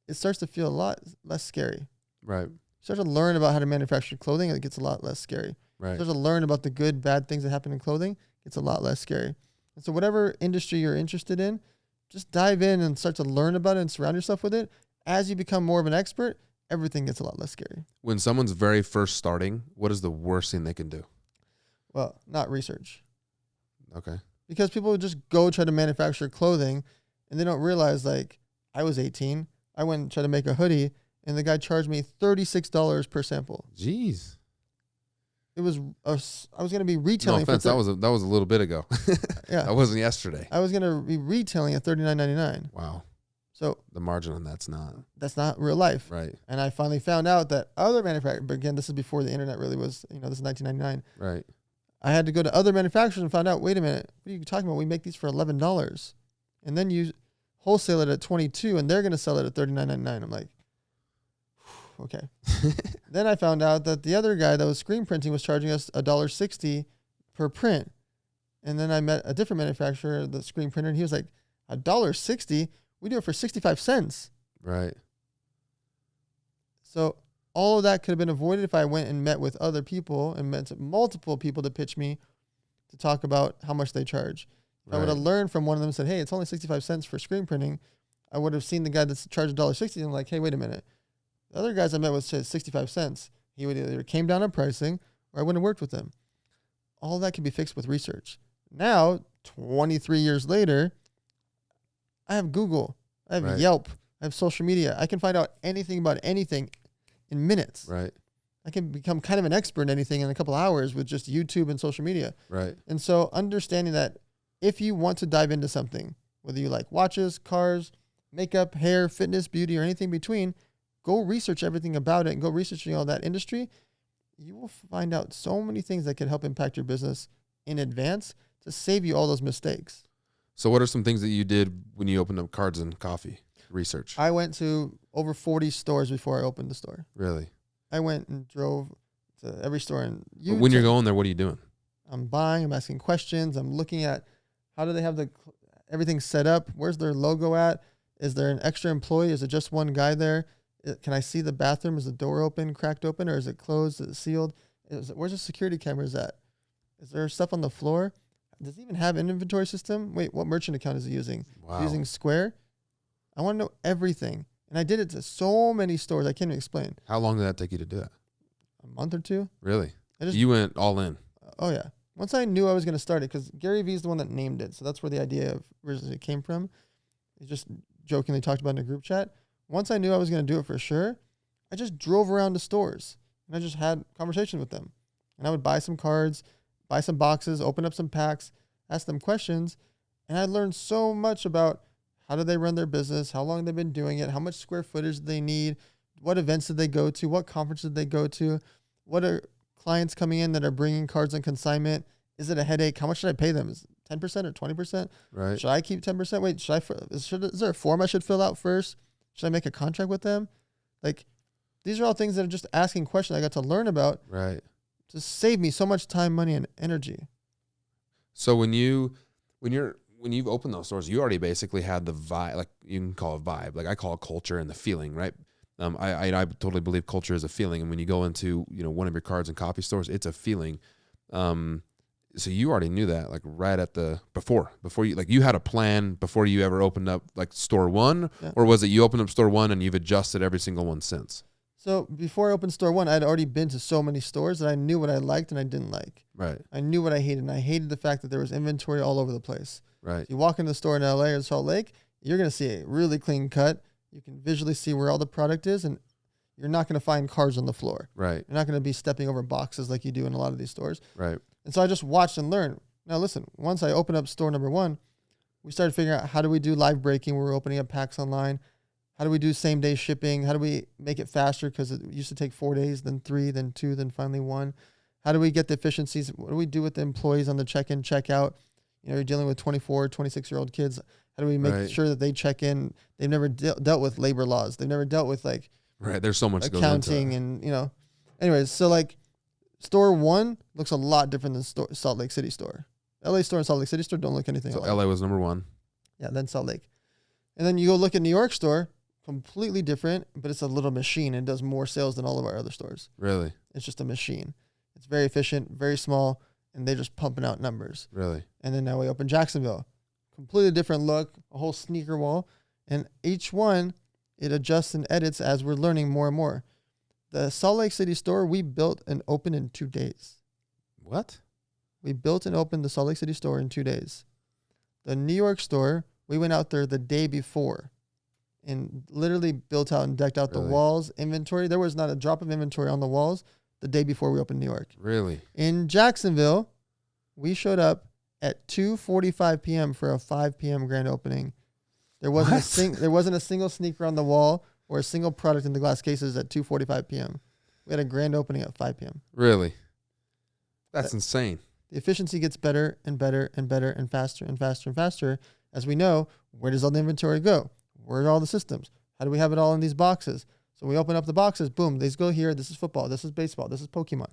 it starts to feel a lot less scary. Right. You start to learn about how to manufacture clothing, and it gets a lot less scary. Right. You start to learn about the good, bad things that happen in clothing, it gets a lot less scary. And so whatever industry you're interested in, just dive in and start to learn about it and surround yourself with it. As you become more of an expert, everything gets a lot less scary. When someone's very first starting, what is the worst thing they can do? Well, not research. Okay. Because people would just go try to manufacture clothing, and they don't realize, like, I was 18. I went and tried to make a hoodie, and the guy charged me $36 per sample. Jeez. It was I was going to be retailing. No offense, that was a little bit ago. Yeah, that wasn't yesterday. I was going to be retailing at $39.99. Wow. So the margin on that's not real life. Right. And I finally found out that other manufacturers, but again, this is before the internet really was, this is 1999. Right. I had to go to other manufacturers and found out, wait a minute, what are you talking about? We make these for $11. And then you wholesale it at $22 and they're going to sell it at $39.99. I'm like, okay. Then I found out that the other guy that was screen printing was charging us $1.60 per print. And then I met a different manufacturer, the screen printer, and he was like, $1.60? We do it for 65 cents. Right. So all of that could have been avoided if I went and met with other people and met multiple people to pitch me to talk about how much they charge. If I would have learned from one of them and said, hey, it's only 65 cents for screen printing, I would have seen the guy that's charged $1.60 and I'm like, hey, wait a minute. The other guys I met with said 65 cents. He would either came down on pricing or I wouldn't have worked with them. All that can be fixed with research. Now, 23 years later, I have Google, I have Yelp, I have social media. I can find out anything about anything in minutes. Right. I can become kind of an expert in anything in a couple hours with just YouTube and social media. Right. And so understanding that if you want to dive into something, whether you like watches, cars, makeup, hair, fitness, beauty, or anything between, go research everything about it and go researching all that industry. You will find out so many things that could help impact your business in advance to save you all those mistakes. So what are some things that you did when you opened up Cards and Coffee research? I went to over 40 stores before I opened the store. Really? I went and drove to every store. And when you're going there, what are you doing? I'm buying, I'm asking questions. I'm looking at how do they have everything set up? Where's their logo at? Is there an extra employee? Is it just one guy there? Can I see the bathroom? Is the door open, cracked open, or is it closed? Is it sealed? Where's the security cameras at? Is there stuff on the floor? Does it even have an inventory system? Wait, what merchant account is he using? Wow. Is he using Square? I want to know everything. And I did it to so many stores, I can't even explain. How long did that take you to do that? A month or two. Really? You went all in. Oh, yeah. Once I knew I was going to start it, because Gary Vee is the one that named it. So that's where the idea of originally came from. He just jokingly talked about it in a group chat. Once I knew I was going to do it for sure, I just drove around to stores and I just had conversations with them. And I would buy some cards, buy some boxes, open up some packs, ask them questions. And I learned so much about how do they run their business, how long they've been doing it, how much square footage do they need, what events did they go to, what conferences did they go to, what are clients coming in that are bringing cards on consignment, is it a headache, how much should I pay them, is it 10% or 20%? Right. Should I keep 10%? Wait, is there a form I should fill out first? Should I make a contract with them? Like, these are all things that are just asking questions I got to learn about. Right. To save me so much time, money, and energy. So when you've opened those stores, you already basically had the vibe, like you can call it vibe, like I call it culture and the feeling, right? I totally believe culture is a feeling, and when you go into one of your Cards and Coffee stores, it's a feeling. So you already knew that, like right at before you, like you had a plan before you ever opened up like store one, or was it you opened up store one and you've adjusted every single one since? So before I opened store one, I'd already been to so many stores that I knew what I liked and I didn't like. Right. I knew what I hated, and I hated the fact that there was inventory all over the place. Right. You walk into the store in LA or Salt Lake, you're going to see a really clean cut. You can visually see where all the product is, and you're not going to find cards on the floor. Right. You're not going to be stepping over boxes like you do in a lot of these stores. Right. And so I just watched and learned. Now listen, once I opened up store number one, we started figuring out how do we do live breaking. We were opening up packs online. How do we do same day shipping? How do we make it faster? Because it used to take 4 days, then 3, then 2, then finally 1. How do we get the efficiencies? What do we do with the employees on the check-in, check-out? You're dealing with 24, 26-year-old kids. How do we make sure that they check in? They've never dealt with labor laws. They've never dealt with there's so much accounting and Anyways, so store one looks a lot different than Salt Lake City store. LA store and Salt Lake City store don't look anything alike. So LA was number one. Yeah, then Salt Lake. And then you go look at New York store, completely different, but it's a little machine and does more sales than all of our other stores. Really? It's just a machine. It's very efficient, very small, and they're just pumping out numbers. Really? And then now we open Jacksonville. Completely different look, a whole sneaker wall. And each one, it adjusts and edits as we're learning more and more. The Salt Lake City store, we built and opened in 2 days. What? We built and opened the Salt Lake City store in 2 days. The New York store, we went out there the day before and literally built out and decked out the walls, inventory. There was not a drop of inventory on the walls the day before we opened New York. Really? In Jacksonville, we showed up at 2:45 p.m. for a 5 p.m. grand opening. There wasn't a single sneaker on the wall or a single product in the glass cases at 2:45 p.m. We had a grand opening at 5 p.m. Really? That's insane. The efficiency gets better and better and better and faster and faster and faster. As we know, where does all the inventory go? Where are all the systems? How do we have it all in these boxes? So we open up the boxes, boom, these go here. This is football. This is baseball. This is Pokemon.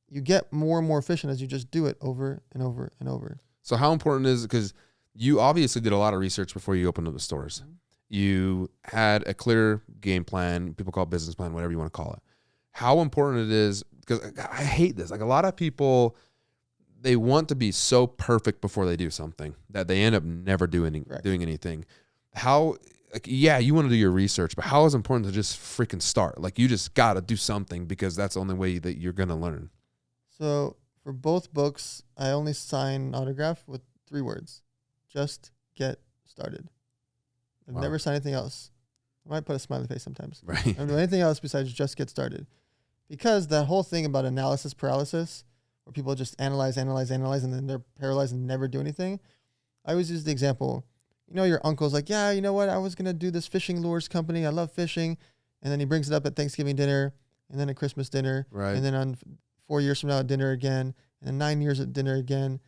You get more and more efficient as you just do it over and over and over. So how important is it? Because you obviously did a lot of research before you opened up the stores. Mm-hmm. You had a clear game plan. People call it business plan, whatever you want to call it. How important it is, because I hate this. Like, a lot of people, they want to be so perfect before they do something that they end up never doing anything. How, like, yeah, you want to do your research, but how is it important to just freaking start? Like, you just got to do something because that's the only way that you're going to learn. So for both books, I only sign an autograph with 3 words. Just get started. I've never signed anything else. I might put a smiley face sometimes. Right. I don't do anything else besides just get started. Because that whole thing about analysis paralysis, where people just analyze, and then they're paralyzed and never do anything. I always use the example, your uncle's like, yeah, you know what? I was going to do this fishing lures company. I love fishing. And then he brings it up at Thanksgiving dinner and then at Christmas dinner. Right. And then on 4 years from now at dinner again. And then 9 years at dinner again.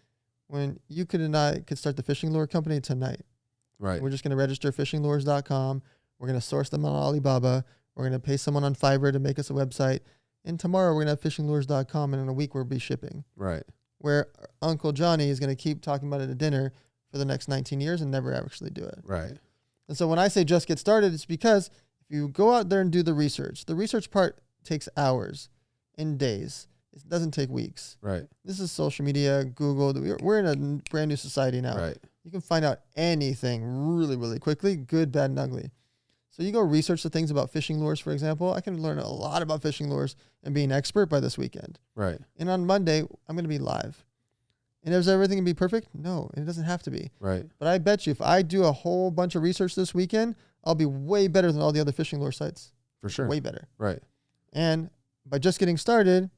When you and I could start the fishing lure company tonight. Right. We're just going to register fishinglures.com. We're going to source them on Alibaba. We're going to pay someone on Fiverr to make us a website. And tomorrow we're going to have fishinglures.com, and in a week we'll be shipping. Right. Where Uncle Johnny is going to keep talking about it at dinner for the next 19 years and never actually do it. Right. And so when I say just get started, it's because if you go out there and do the research part takes hours and days. It doesn't take weeks. Right. This is social media, Google. We're in a brand new society now. Right. You can find out anything really, really quickly, good, bad, and ugly. So you go research the things about fishing lures, for example. I can learn a lot about fishing lures and be an expert by this weekend. Right. And on Monday, I'm going to be live. And is everything going to be perfect? No, it doesn't have to be. Right. But I bet you if I do a whole bunch of research this weekend, I'll be way better than all the other fishing lure sites. For sure. Way better. Right. And by just getting started,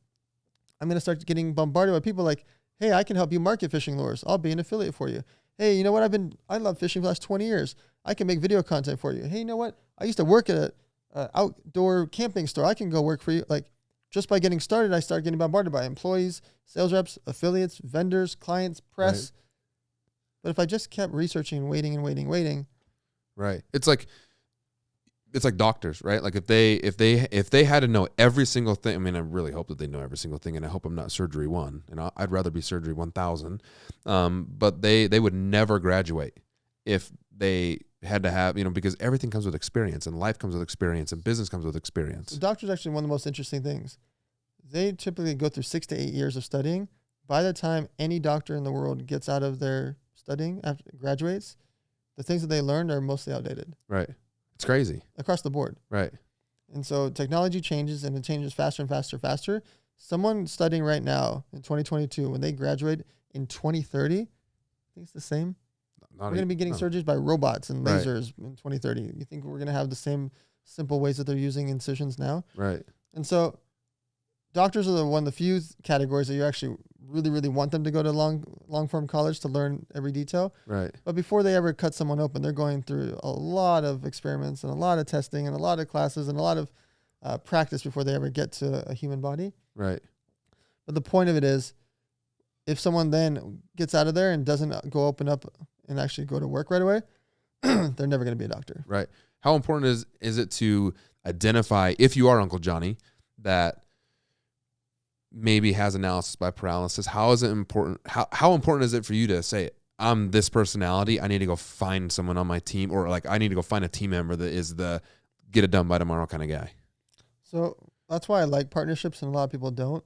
I'm going to start getting bombarded by people like, hey, I can help you market fishing lures. I'll be an affiliate for you. Hey, you know what? I love fishing for the last 20 years. I can make video content for you. Hey, you know what? I used to work at an outdoor camping store. I can go work for you. Like, just by getting started, I started getting bombarded by employees, sales reps, affiliates, vendors, clients, press. Right. But if I just kept researching and waiting. Right. It's like doctors, right? Like if they had to know every single thing, I mean, I really hope that they know every single thing, and I hope I'm not surgery 1, and I'd rather be surgery 1,000. But they would never graduate if they had to have, because everything comes with experience, and life comes with experience, and business comes with experience. Doctors are actually one of the most interesting things. They typically go through 6 to 8 years of studying. By the time any doctor in the world gets out of their studying, after graduates, the things that they learned are mostly outdated. Right. It's crazy. Across the board. Right. And so technology changes, and it changes faster and faster. Someone studying right now in 2022, when they graduate in 2030, I think it's the same. We're going to be getting surgeries by robots and lasers in 2030. You think we're going to have the same simple ways that they're using incisions now? Right. And so doctors are one of the few categories that you actually really, really want them to go to long-form college to learn every detail. Right. But before they ever cut someone open, they're going through a lot of experiments and a lot of testing and a lot of classes and a lot of practice before they ever get to a human body. Right. But the point of it is, if someone then gets out of there and doesn't go open up and actually go to work right away, they're never going to be a doctor. Right. How important is it to identify, if you are Uncle Johnny, that maybe has analysis by paralysis? How is it important? How important is it for you to say, I'm this personality, I need to go find someone on my team, or like I need to go find a team member that is the get it done by tomorrow kind of guy? So that's why I like partnerships and a lot of people don't.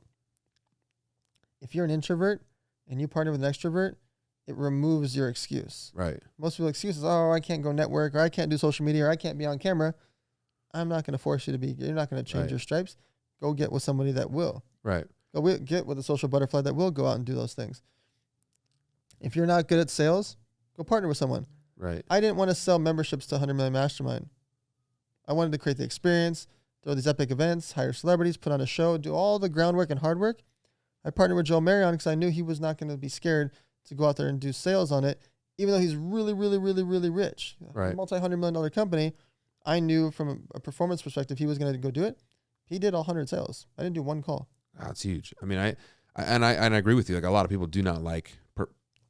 If you're an introvert and you partner with an extrovert, it removes your excuse. Right. Most people's excuse is, I can't go network, or I can't do social media, or I can't be on camera. I'm not going to force you to be. You're not going to change your stripes. Go get with somebody that will. Right. Go get with a social butterfly that will go out and do those things. If you're not good at sales, go partner with someone. Right. I didn't want to sell memberships to 100 Million Mastermind. I wanted to create the experience, throw these epic events, hire celebrities, put on a show, do all the groundwork and hard work. I partnered with Joe Marion because I knew he was not going to be scared to go out there and do sales on it even though he's really, really, really, really rich, Right. multi-$100 million company, I knew from a performance perspective he was going to go do it. He did 100 sales. I didn't do one call. That's huge. I mean, I agree with you. Like a lot of people do not like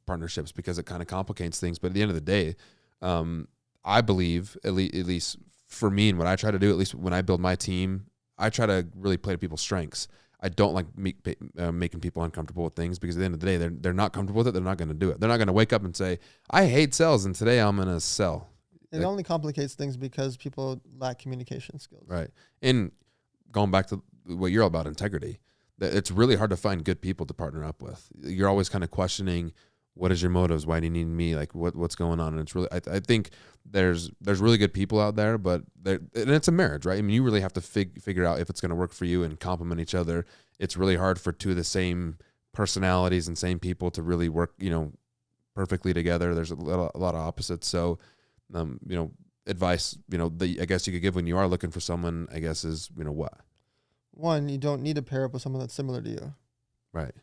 partnerships because it kind of complicates things. But at the end of the day, I believe at least for me and what I try to do, at least when I build my team, I try to really play to people's strengths. I don't like making people uncomfortable with things because at the end of the day, they're not comfortable with it. They're not going to do it. They're not going to wake up and say, I hate sales and today I'm going to sell. It only complicates things because people lack communication skills. Right. And going back to what you're all about, integrity, it's really hard to find good people to partner up with. You're always kind of questioning, what is your motives? Why do you need me? Like what's going on? And it's really, I think there's really good people out there, but and it's a marriage, right? I mean, you really have to figure out if it's going to work for you and complement each other. It's really hard for two of the same personalities and same people to really work, perfectly together. There's a lot of opposites. So, advice, I guess you could give when you are looking for someone, I guess is, what? One, you don't need to pair up with someone that's similar to you. Right.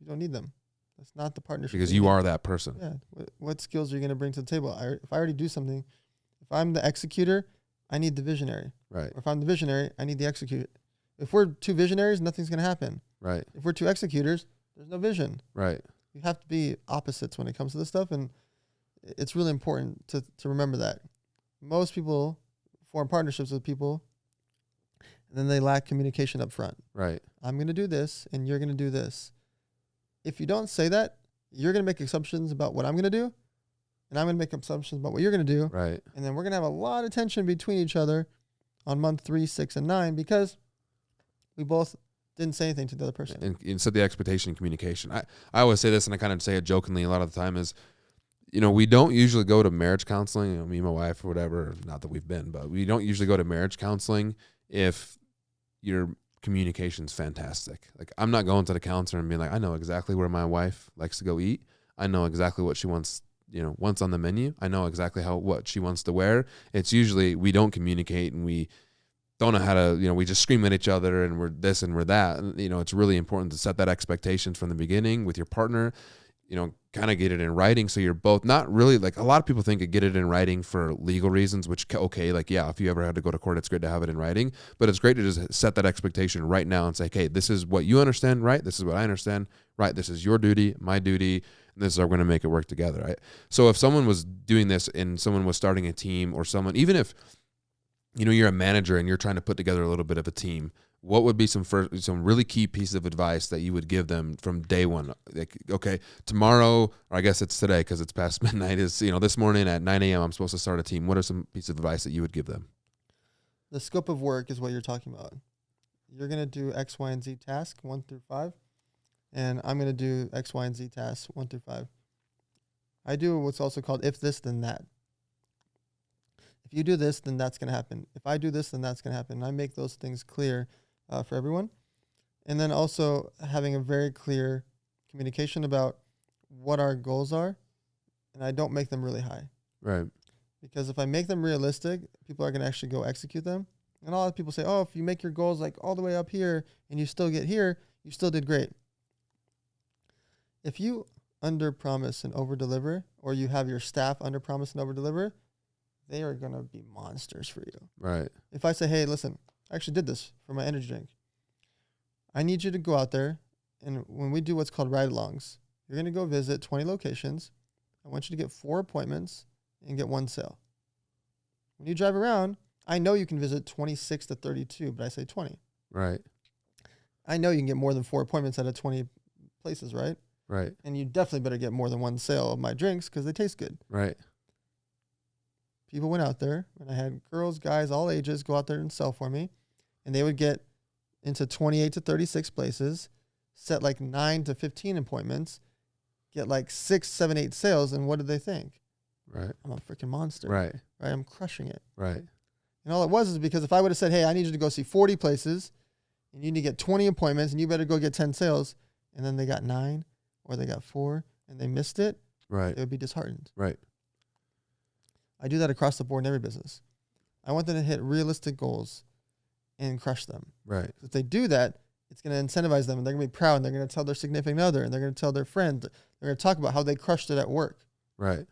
You don't need them. That's not the partnership. Because you are that person. Yeah. What skills are you going to bring to the table? If I already do something, if I'm the executor, I need the visionary. Right. Or if I'm the visionary, I need the executor. If we're two visionaries, nothing's going to happen. Right. If we're two executors, there's no vision. Right. You have to be opposites when it comes to this stuff. And it's really important to remember that. Most people form partnerships with people and then they lack communication up front. Right. I'm going to do this and you're going to do this. If you don't say that, you're going to make assumptions about what I'm going to do, and I'm going to make assumptions about what you're going to do. Right. And then we're going to have a lot of tension between each other on month 3, 6, and 9 because we both didn't say anything to the other person. And set the expectation and communication. I always say this, and I kind of say it jokingly a lot of the time is, we don't usually go to marriage counseling, me and my wife or whatever, not that we've been, but we don't usually go to marriage counseling if your communication's fantastic. Like I'm not going to the counselor and being like, I know exactly where my wife likes to go eat. I know exactly what she wants, wants on the menu. I know exactly what she wants to wear. It's usually we don't communicate and we don't know how to, we just scream at each other and we're this and we're that. And, it's really important to set that expectations from the beginning with your partner, kind of get it in writing. So you're both not really like a lot of people think of get it in writing for legal reasons, which, okay, like, yeah, if you ever had to go to court, it's great to have it in writing, but it's great to just set that expectation right now and say, okay, this is what you understand, right? This is what I understand, right? This is your duty, my duty, and this is how we're going to make it work together, right? So if someone was doing this and someone was starting a team or someone, even if, you're a manager and you're trying to put together a little bit of a team, what would be some really key pieces of advice that you would give them from day one? Like, okay, tomorrow, or I guess it's today because it's past midnight, is, this morning at 9 a.m. I'm supposed to start a team. What are some pieces of advice that you would give them? The scope of work is what you're talking about. You're going to do X, Y, and Z task 1 through 5, and I'm going to do X, Y, and Z tasks 1 through 5. I do what's also called if this, then that. If you do this, then that's going to happen. If I do this, then that's going to happen. And I make those things clear for everyone. And then also having a very clear communication about what our goals are. And I don't make them really high. Right. Because if I make them realistic, people are going to actually go execute them. And a lot of people say, oh, if you make your goals like all the way up here and you still get here, you still did great. If you under promise and over deliver, or you have your staff under promise and over deliver, they are going to be monsters for you. Right. If I say, hey, listen, I actually did this for my energy drink. I need you to go out there, and when we do what's called ride-alongs, you're going to go visit 20 locations. I want you to get 4 appointments and get 1 sale. When you drive around, I know you can visit 26 to 32, but I say 20. Right. I know you can get more than 4 appointments out of 20 places, right? Right. And you definitely better get more than 1 sale of my drinks because they taste good. Right. People went out there, and I had girls, guys, all ages go out there and sell for me, and they would get into 28 to 36 places, set like 9 to 15 appointments, get like 6, 7, 8 sales, and what did they think? Right. I'm a freaking monster. Right. Right. I'm crushing it. Right. And all it was is because if I would have said, hey, I need you to go see 40 places, and you need to get 20 appointments, and you better go get 10 sales, and then they got 9 or they got 4, and they missed it, right, they would be disheartened. Right. I do that across the board in every business. I want them to hit realistic goals and crush them. Right. If they do that, it's going to incentivize them, and they're going to be proud, and they're going to tell their significant other, and they're going to tell their friend. They're going to talk about how they crushed it at work. Right.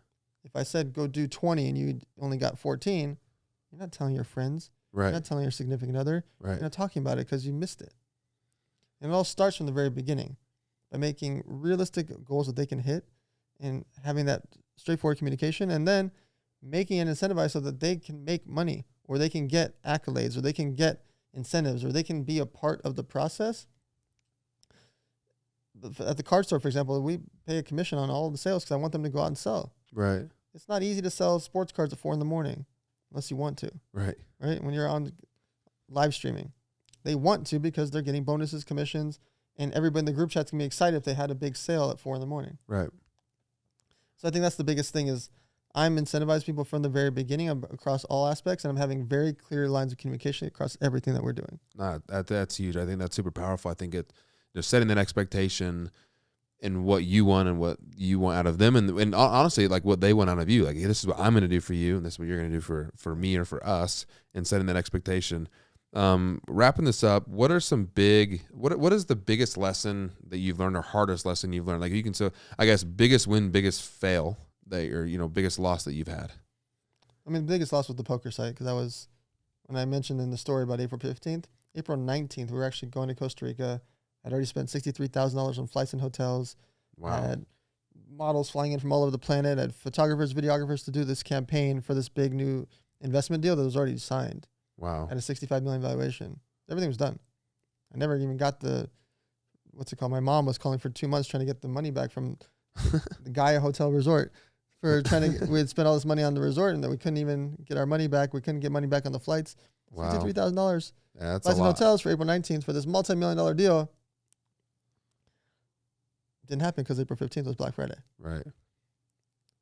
If I said go do 20 and you only got 14, you're not telling your friends. Right. You're not telling your significant other. Right. You're not talking about it because you missed it. And it all starts from the very beginning by making realistic goals that they can hit and having that straightforward communication, and then making it incentivized so that they can make money, or they can get accolades, or they can get incentives, or they can be a part of the process. At the card store, for example, we pay a commission on all of the sales because I want them to go out and sell. Right. It's not easy to sell sports cards at 4 a.m. unless you want to. Right. Right. When you're on live streaming, they want to because they're getting bonuses, commissions, and everybody in the group chat's gonna be excited if they had a big sale at 4 a.m. Right. So I think that's the biggest thing is I'm incentivizing people from the very beginning across all aspects, and I'm having very clear lines of communication across everything that we're doing. That's huge. I think that's super powerful. I think setting that expectation and what you want and what you want out of them, and honestly, like what they want out of you. Like, hey, this is what I'm going to do for you, and this is what you're going to do for me or for us, and setting that expectation. Wrapping this up, what are some what is the biggest lesson that you've learned, or hardest lesson you've learned? Like, you can say, I guess, biggest win, biggest fail biggest loss that you've had. I mean, the biggest loss was the poker site, because that was when I mentioned in the story about April 15th. April 19th, we were actually going to Costa Rica. I'd already spent $63,000 on flights and hotels. Wow. I had models flying in from all over the planet. I had photographers, videographers to do this campaign for this big new investment deal that was already signed. Wow. At a $65 million valuation. Everything was done. I never even got what's it called? My mom was calling for 2 months trying to get the money back from the Gaia Hotel Resort for we had spent all this money on the resort, and that we couldn't even get our money back. We couldn't get money back on the flights. Wow. $63,000. Yeah, that's flights a lot. and hotels for April 19th for this multi-million-dollar deal. Didn't happen because April 15th was Black Friday. Right.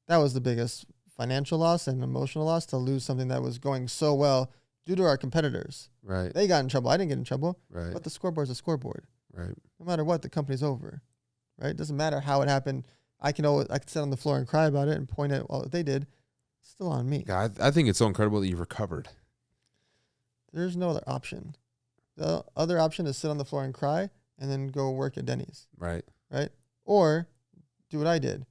That was the biggest financial loss and emotional loss, to lose something that was going so well due to our competitors. Right. They got in trouble. I didn't get in trouble. Right. But the scoreboard's a scoreboard. Right. No matter what, the company's over. Right? It doesn't matter how it happened. I can sit on the floor and cry about it and point at what they did. It's still on me. Yeah, I think it's so incredible that you've recovered. There's no other option. The other option is sit on the floor and cry and then go work at Denny's. Right. Right? Or do what I did.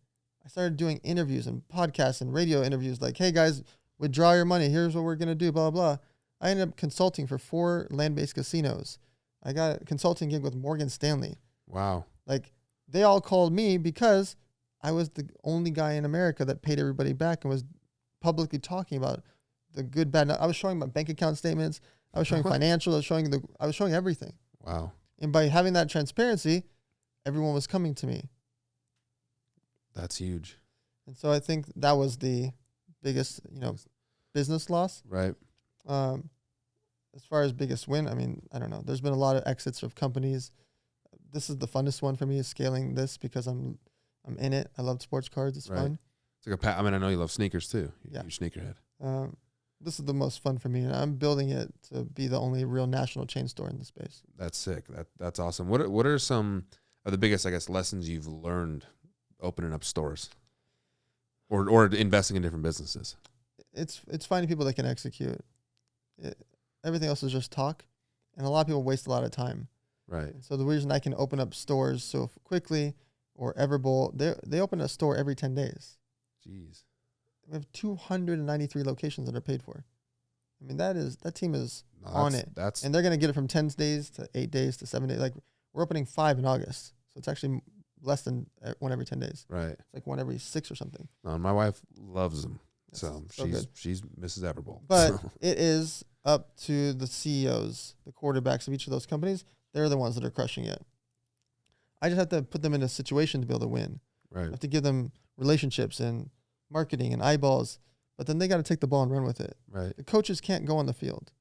I started doing interviews and podcasts and radio interviews like, hey guys, withdraw your money. Here's what we're going to do, blah, blah, blah. I ended up consulting for 4 land-based casinos. I got a consulting gig with Morgan Stanley. Wow. Like, they all called me because I was the only guy in America that paid everybody back and was publicly talking about the good, bad. I was showing my bank account statements. I was showing financials. I was showing everything. Wow. And by having that transparency, everyone was coming to me. That's huge. And so I think that was the biggest, business loss. Right. As far as biggest win, I mean, I don't know. There's been a lot of exits of companies. This is the funnest one for me, is scaling this, because I'm in it. I love sports cards. It's fun. It's like I know you love sneakers too. You're a sneakerhead. This is the most fun for me, and I'm building it to be the only real national chain store in the space. That's sick. That's awesome. What are some of the biggest, I guess, lessons you've learned opening up stores or investing in different businesses? It's finding people that can execute. Everything else is just talk, and a lot of people waste a lot of time. Right. And so the reason I can open up stores so quickly, or Everbowl, they open a store every 10 days. Jeez. We have 293 locations that are paid for. I mean, that team is on it. And they're going to get it from 10 days to 8 days to 7 days. Like, we're opening 5 in August. So it's actually less than one every 10 days. Right. It's like one every 6 or something. My wife loves them. So she's Mrs. Everbowl. But it is up to the CEOs, the quarterbacks of each of those companies. They're the ones that are crushing it. I just have to put them in a situation to be able to win. Right. I have to give them relationships and marketing and eyeballs, but then they got to take the ball and run with it. Right. The coaches can't go on the field.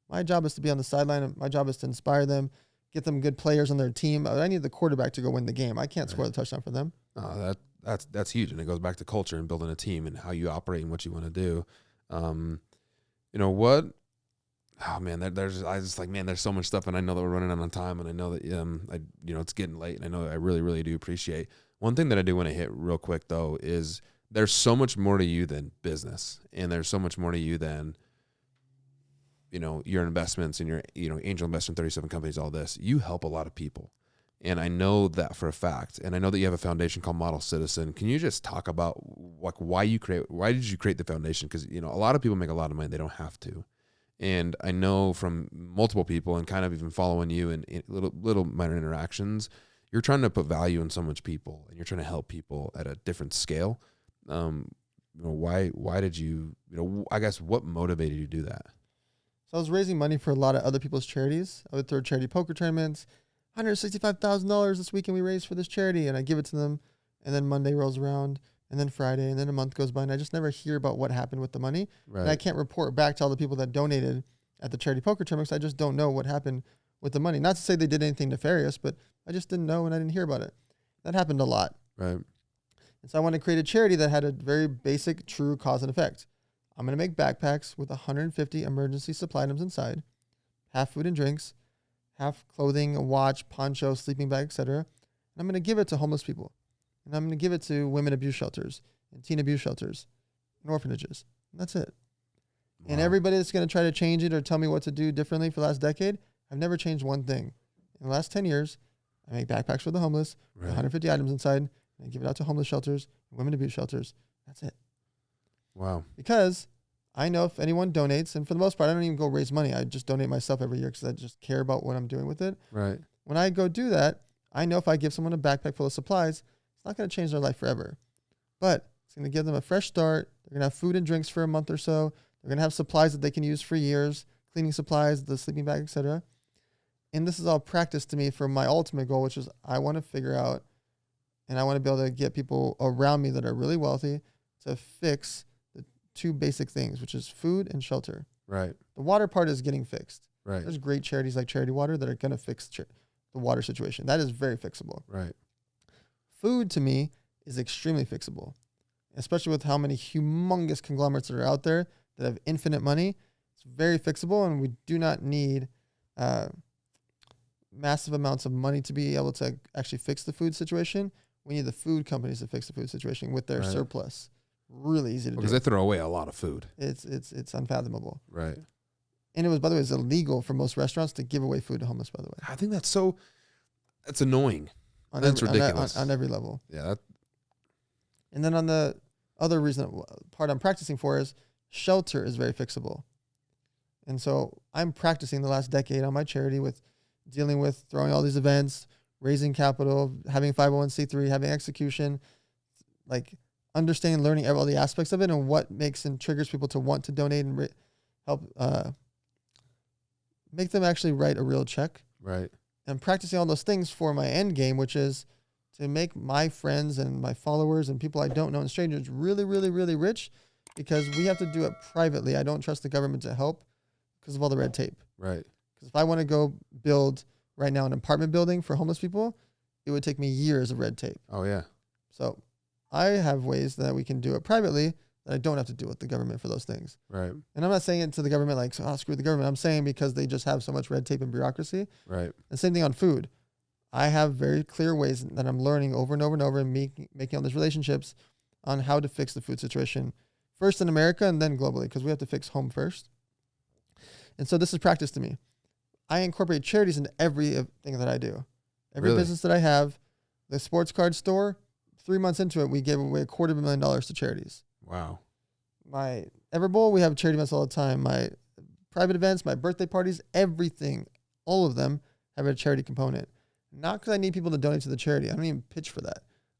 My job is to be on the sideline, and my job is to inspire them, get them good players on their team. I need the quarterback to go win the game. I can't score the touchdown for them. That's huge, and it goes back to culture and building a team and how you operate and what you want to do. What? Oh man, there's so much stuff, and I know that we're running out of time, and I know that it's getting late, and I know I really, really do appreciate. One thing that I do want to hit real quick though is there's so much more to you than business, and there's so much more to you than your investments and your angel investment, 37 companies, all this. You help a lot of people, And I know that for a fact. And I know that you have a foundation called Model Citizen. Can you just talk about like why did you create the foundation? Because, you know, a lot of people make a lot of money. They don't have to. And I know from multiple people and kind of even following you in little minor interactions, you're trying to put value in so much people and you're trying to help people at a different scale. You know, why did you know, I guess what motivated you to do that? So I was raising money for a lot of other people's charities. I would throw charity poker tournaments. $165,000 this weekend we raised for this charity, and I give it to them, and then Monday rolls around, and then Friday, and then a month goes by, and I just never hear about what happened with the money. Right. And I can't report back to all the people that donated at the charity poker tournaments. I just don't know what happened with the money. Not to say they did anything nefarious, but I just didn't know and I didn't hear about it. That happened a lot. Right. And so I wanted to create a charity that had a very basic, true cause and effect. I'm going to make backpacks with 150 emergency supply items inside, half food and drinks, half clothing, a watch, poncho, sleeping bag, etc. And I'm going to give it to homeless people. And I'm going to give it to women abuse shelters and teen abuse shelters and orphanages. And that's it. Wow. And everybody that's going to try to change it or tell me what to do differently for the last decade, I've never changed one thing. In the last 10 years, I make backpacks for the homeless, right. 150 items inside, and I give it out to homeless shelters and women abuse shelters. That's it. Wow. Because I know if anyone donates, and for the most part, I don't even go raise money. I just donate myself every year because I just care about what I'm doing with it. Right. When I go do that, I know if I give someone a backpack full of supplies, it's not going to change their life forever. But it's going to give them a fresh start. They're going to have food and drinks for a month or so. They're going to have supplies that they can use for years, cleaning supplies, the sleeping bag, etc. And this is all practice to me for my ultimate goal, which is I want to figure out, and I want to be able to get people around me that are really wealthy to fix two basic things, which is food and shelter. Right. The water part is getting fixed. Right. There's great charities like Charity Water that are going to fix the water situation. That is very fixable. Right. Food to me is extremely fixable, especially with how many humongous conglomerates that are out there that have infinite money. It's very fixable, and we do not need massive amounts of money to be able to actually fix the food situation. We need the food companies to fix the food situation with their surplus. Really easy to do. Because they throw away a lot of food. It's unfathomable. Right. And it was, by the way, it's illegal for most restaurants to give away food to homeless, by the way. I think that's annoying. That's ridiculous. On every level. Yeah. And then on the other part I'm practicing for is shelter is very fixable. And so I'm practicing the last decade on my charity with dealing with throwing all these events, raising capital, having 501c3, having execution, like understanding, learning all the aspects of it and what makes and triggers people to want to donate and help make them actually write a real check. Right. And practicing all those things for my end game, which is to make my friends and my followers and people I don't know and strangers really, really, really rich, because we have to do it privately. I don't trust the government to help because of all the red tape. Right. Because if I want to go build right now an apartment building for homeless people, it would take me years of red tape. Oh, yeah. So I have ways that we can do it privately that I don't have to deal with the government for those things. Right. And I'm not saying it to the government like, oh, screw the government. I'm saying because they just have so much red tape and bureaucracy. Right. And same thing on food. I have very clear ways that I'm learning over and over and over and making all these relationships on how to fix the food situation first in America and then globally, because we have to fix home first. And so this is practice to me. I incorporate charities into everything that I do. Every business that I have, the sports card store, 3 months into it, we gave away $250,000 to charities. Wow. My Everbowl, we have charity events all the time. My private events, my birthday parties, everything, all of them have a charity component. Not because I need people to donate to the charity. I don't even pitch for that.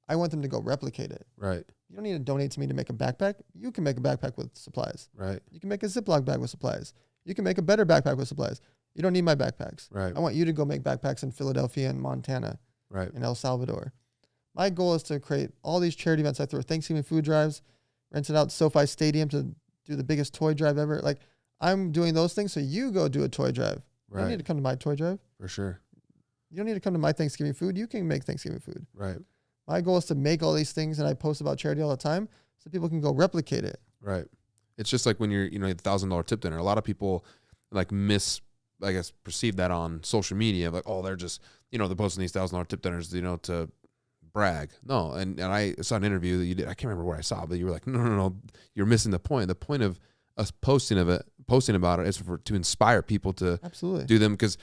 I want them to go replicate it. Right. You don't need to donate to me to make a backpack. You can make a backpack with supplies. Right. You can make a Ziploc bag with supplies. You can make a better backpack with supplies. You don't need my backpacks. Right. I want you to go make backpacks in Philadelphia and Montana. Right. And El Salvador. My goal is to create all these charity events. I throw Thanksgiving food drives, rented out SoFi Stadium to do the biggest toy drive ever. Like, I'm doing those things, so you go do a toy drive. Right. You don't need to come to my toy drive. For sure. You don't need to come to my Thanksgiving food. You can make Thanksgiving food. Right. My goal is to make all these things, and I post about charity all the time so people can go replicate it. Right. It's just like when you're, the $1,000 tip dinner. A lot of people perceive that on social media. Like, oh, they're just, they're posting these $1,000 tip dinners, to brag. No. And I saw an interview that you did. I can't remember where I saw it, but you were like, no. You're missing the point. The point of us posting about it is to inspire people to absolutely do them, because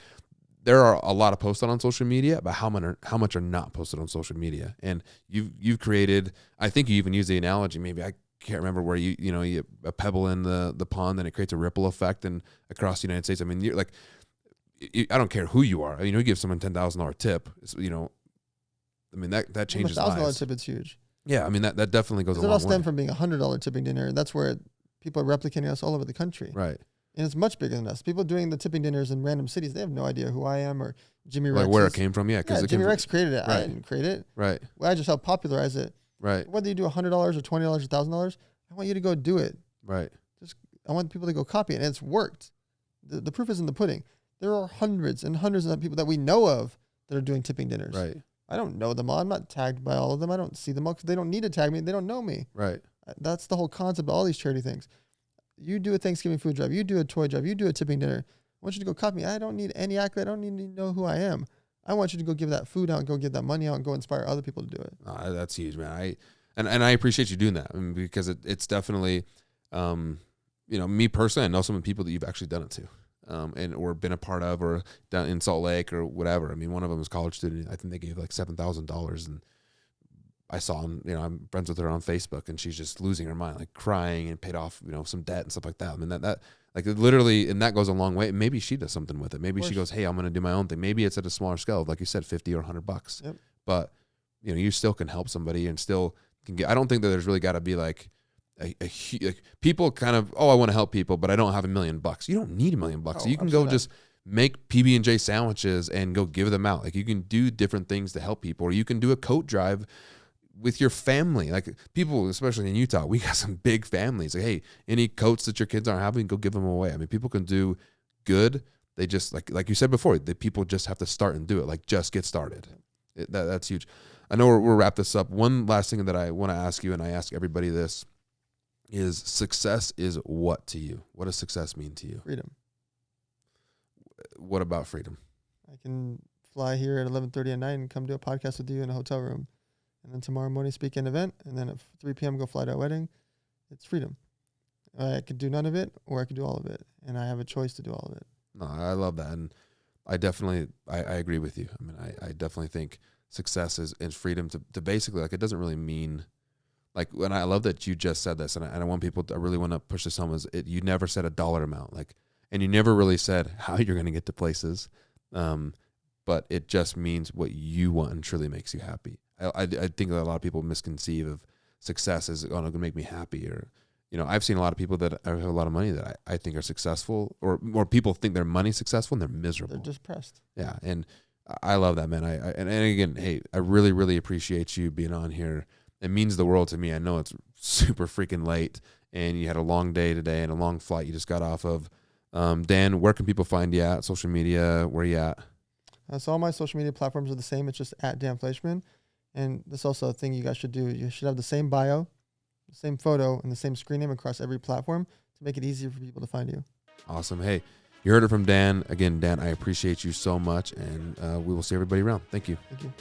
there are a lot of posts on social media, but how much are not posted on social media? And you've created, I think you even use the analogy, maybe I can't remember where you a pebble in the pond, and it creates a ripple effect and across the United States. I mean, you're like, I don't care who you are. You give someone $10,000 tip. I mean, that changes lives. $1,000 tip, it's huge. Yeah, I mean, that definitely goes a long way. It all stemmed from being $100 tipping dinner. That's where people are replicating us all over the country. Right. And it's much bigger than us. People doing the tipping dinners in random cities, they have no idea who I am or Jimmy Rex. Like where it came from, yeah. Yeah, Jimmy Rex created it. Right. I didn't create it. Right. Well, I just helped popularize it. Right. Whether you do $100 or $20 or $1,000, I want you to go do it. Right. I want people to go copy it, and it's worked. The proof is in the pudding. There are hundreds and hundreds of people that we know of that are doing tipping dinners. Right. I don't know them all. I'm not tagged by all of them. I don't see them all because they don't need to tag me. They don't know me. Right. That's the whole concept of all these charity things. You do a Thanksgiving food drive. You do a toy drive. You do a tipping dinner. I want you to go copy me. I don't need any accolade. I don't need to know who I am. I want you to go give that food out and go give that money out and go inspire other people to do it. That's huge, man. And I appreciate you doing that. I mean, because it's definitely, me personally, I know some of the people that you've actually done it to, or been a part of, or done in Salt Lake or whatever. I mean, one of them was a college student. I think they gave like $7,000, and I saw him, I'm friends with her on Facebook, and she's just losing her mind, like crying, and paid off, some debt and stuff like that. I mean, that like literally, and that goes a long way. Maybe she does something with it. Maybe she goes, hey, I'm going to do my own thing. Maybe it's at a smaller scale, like you said, 50 or $100. Yep. But, you still can help somebody and still can get, I don't think that there's really got to be like like people kind of, I want to help people, but I don't have $1 million. You don't need $1 million. So you can go just make PB&J sandwiches and go give them out. Like you can do different things to help people, or you can do a coat drive with your family. Like people, especially in Utah, we got some big families. Like, hey, any coats that your kids aren't having, go give them away. I mean, people can do good. They just, like you said before, the people just have to start and do it. Like, just get started. That's huge. I know we'll wrap this up. One last thing that I want to ask you, and I ask everybody this, is success is what to you? What does success mean to you? Freedom. What about freedom? I can fly here at 11:30 at night and come do a podcast with you in a hotel room. And then tomorrow morning speak an event, and then at 3 p.m. go fly to a wedding. It's freedom. I could do none of it, or I could do all of it, and I have a choice to do all of it. No, I love that, and I definitely I agree with you. I mean, I definitely think success is freedom to basically, like, it doesn't really mean, like, and I love that you just said this, and I want people to, I really want to push this home, is you never said a dollar amount, like, and you never really said how you're going to get to places, but it just means what you want and truly makes you happy. I think that a lot of people misconceive of success as going to make me happy, or, I've seen a lot of people that have a lot of money that I think are successful, or people think their money's successful and they're miserable. They're depressed. Yeah, and I love that, man. And again, hey, I really, really appreciate you being on here. It means the world to me. I know it's super freaking late, and you had a long day today and a long flight you just got off of. Dan, where can people find you at? Social media, where are you at? So all my social media platforms are the same. It's just at Dan Fleyshman. And that's also a thing you guys should do. You should have the same bio, the same photo, and the same screen name across every platform to make it easier for people to find you. Awesome. Hey, you heard it from Dan. Again, Dan, I appreciate you so much, and we will see everybody around. Thank you. Thank you.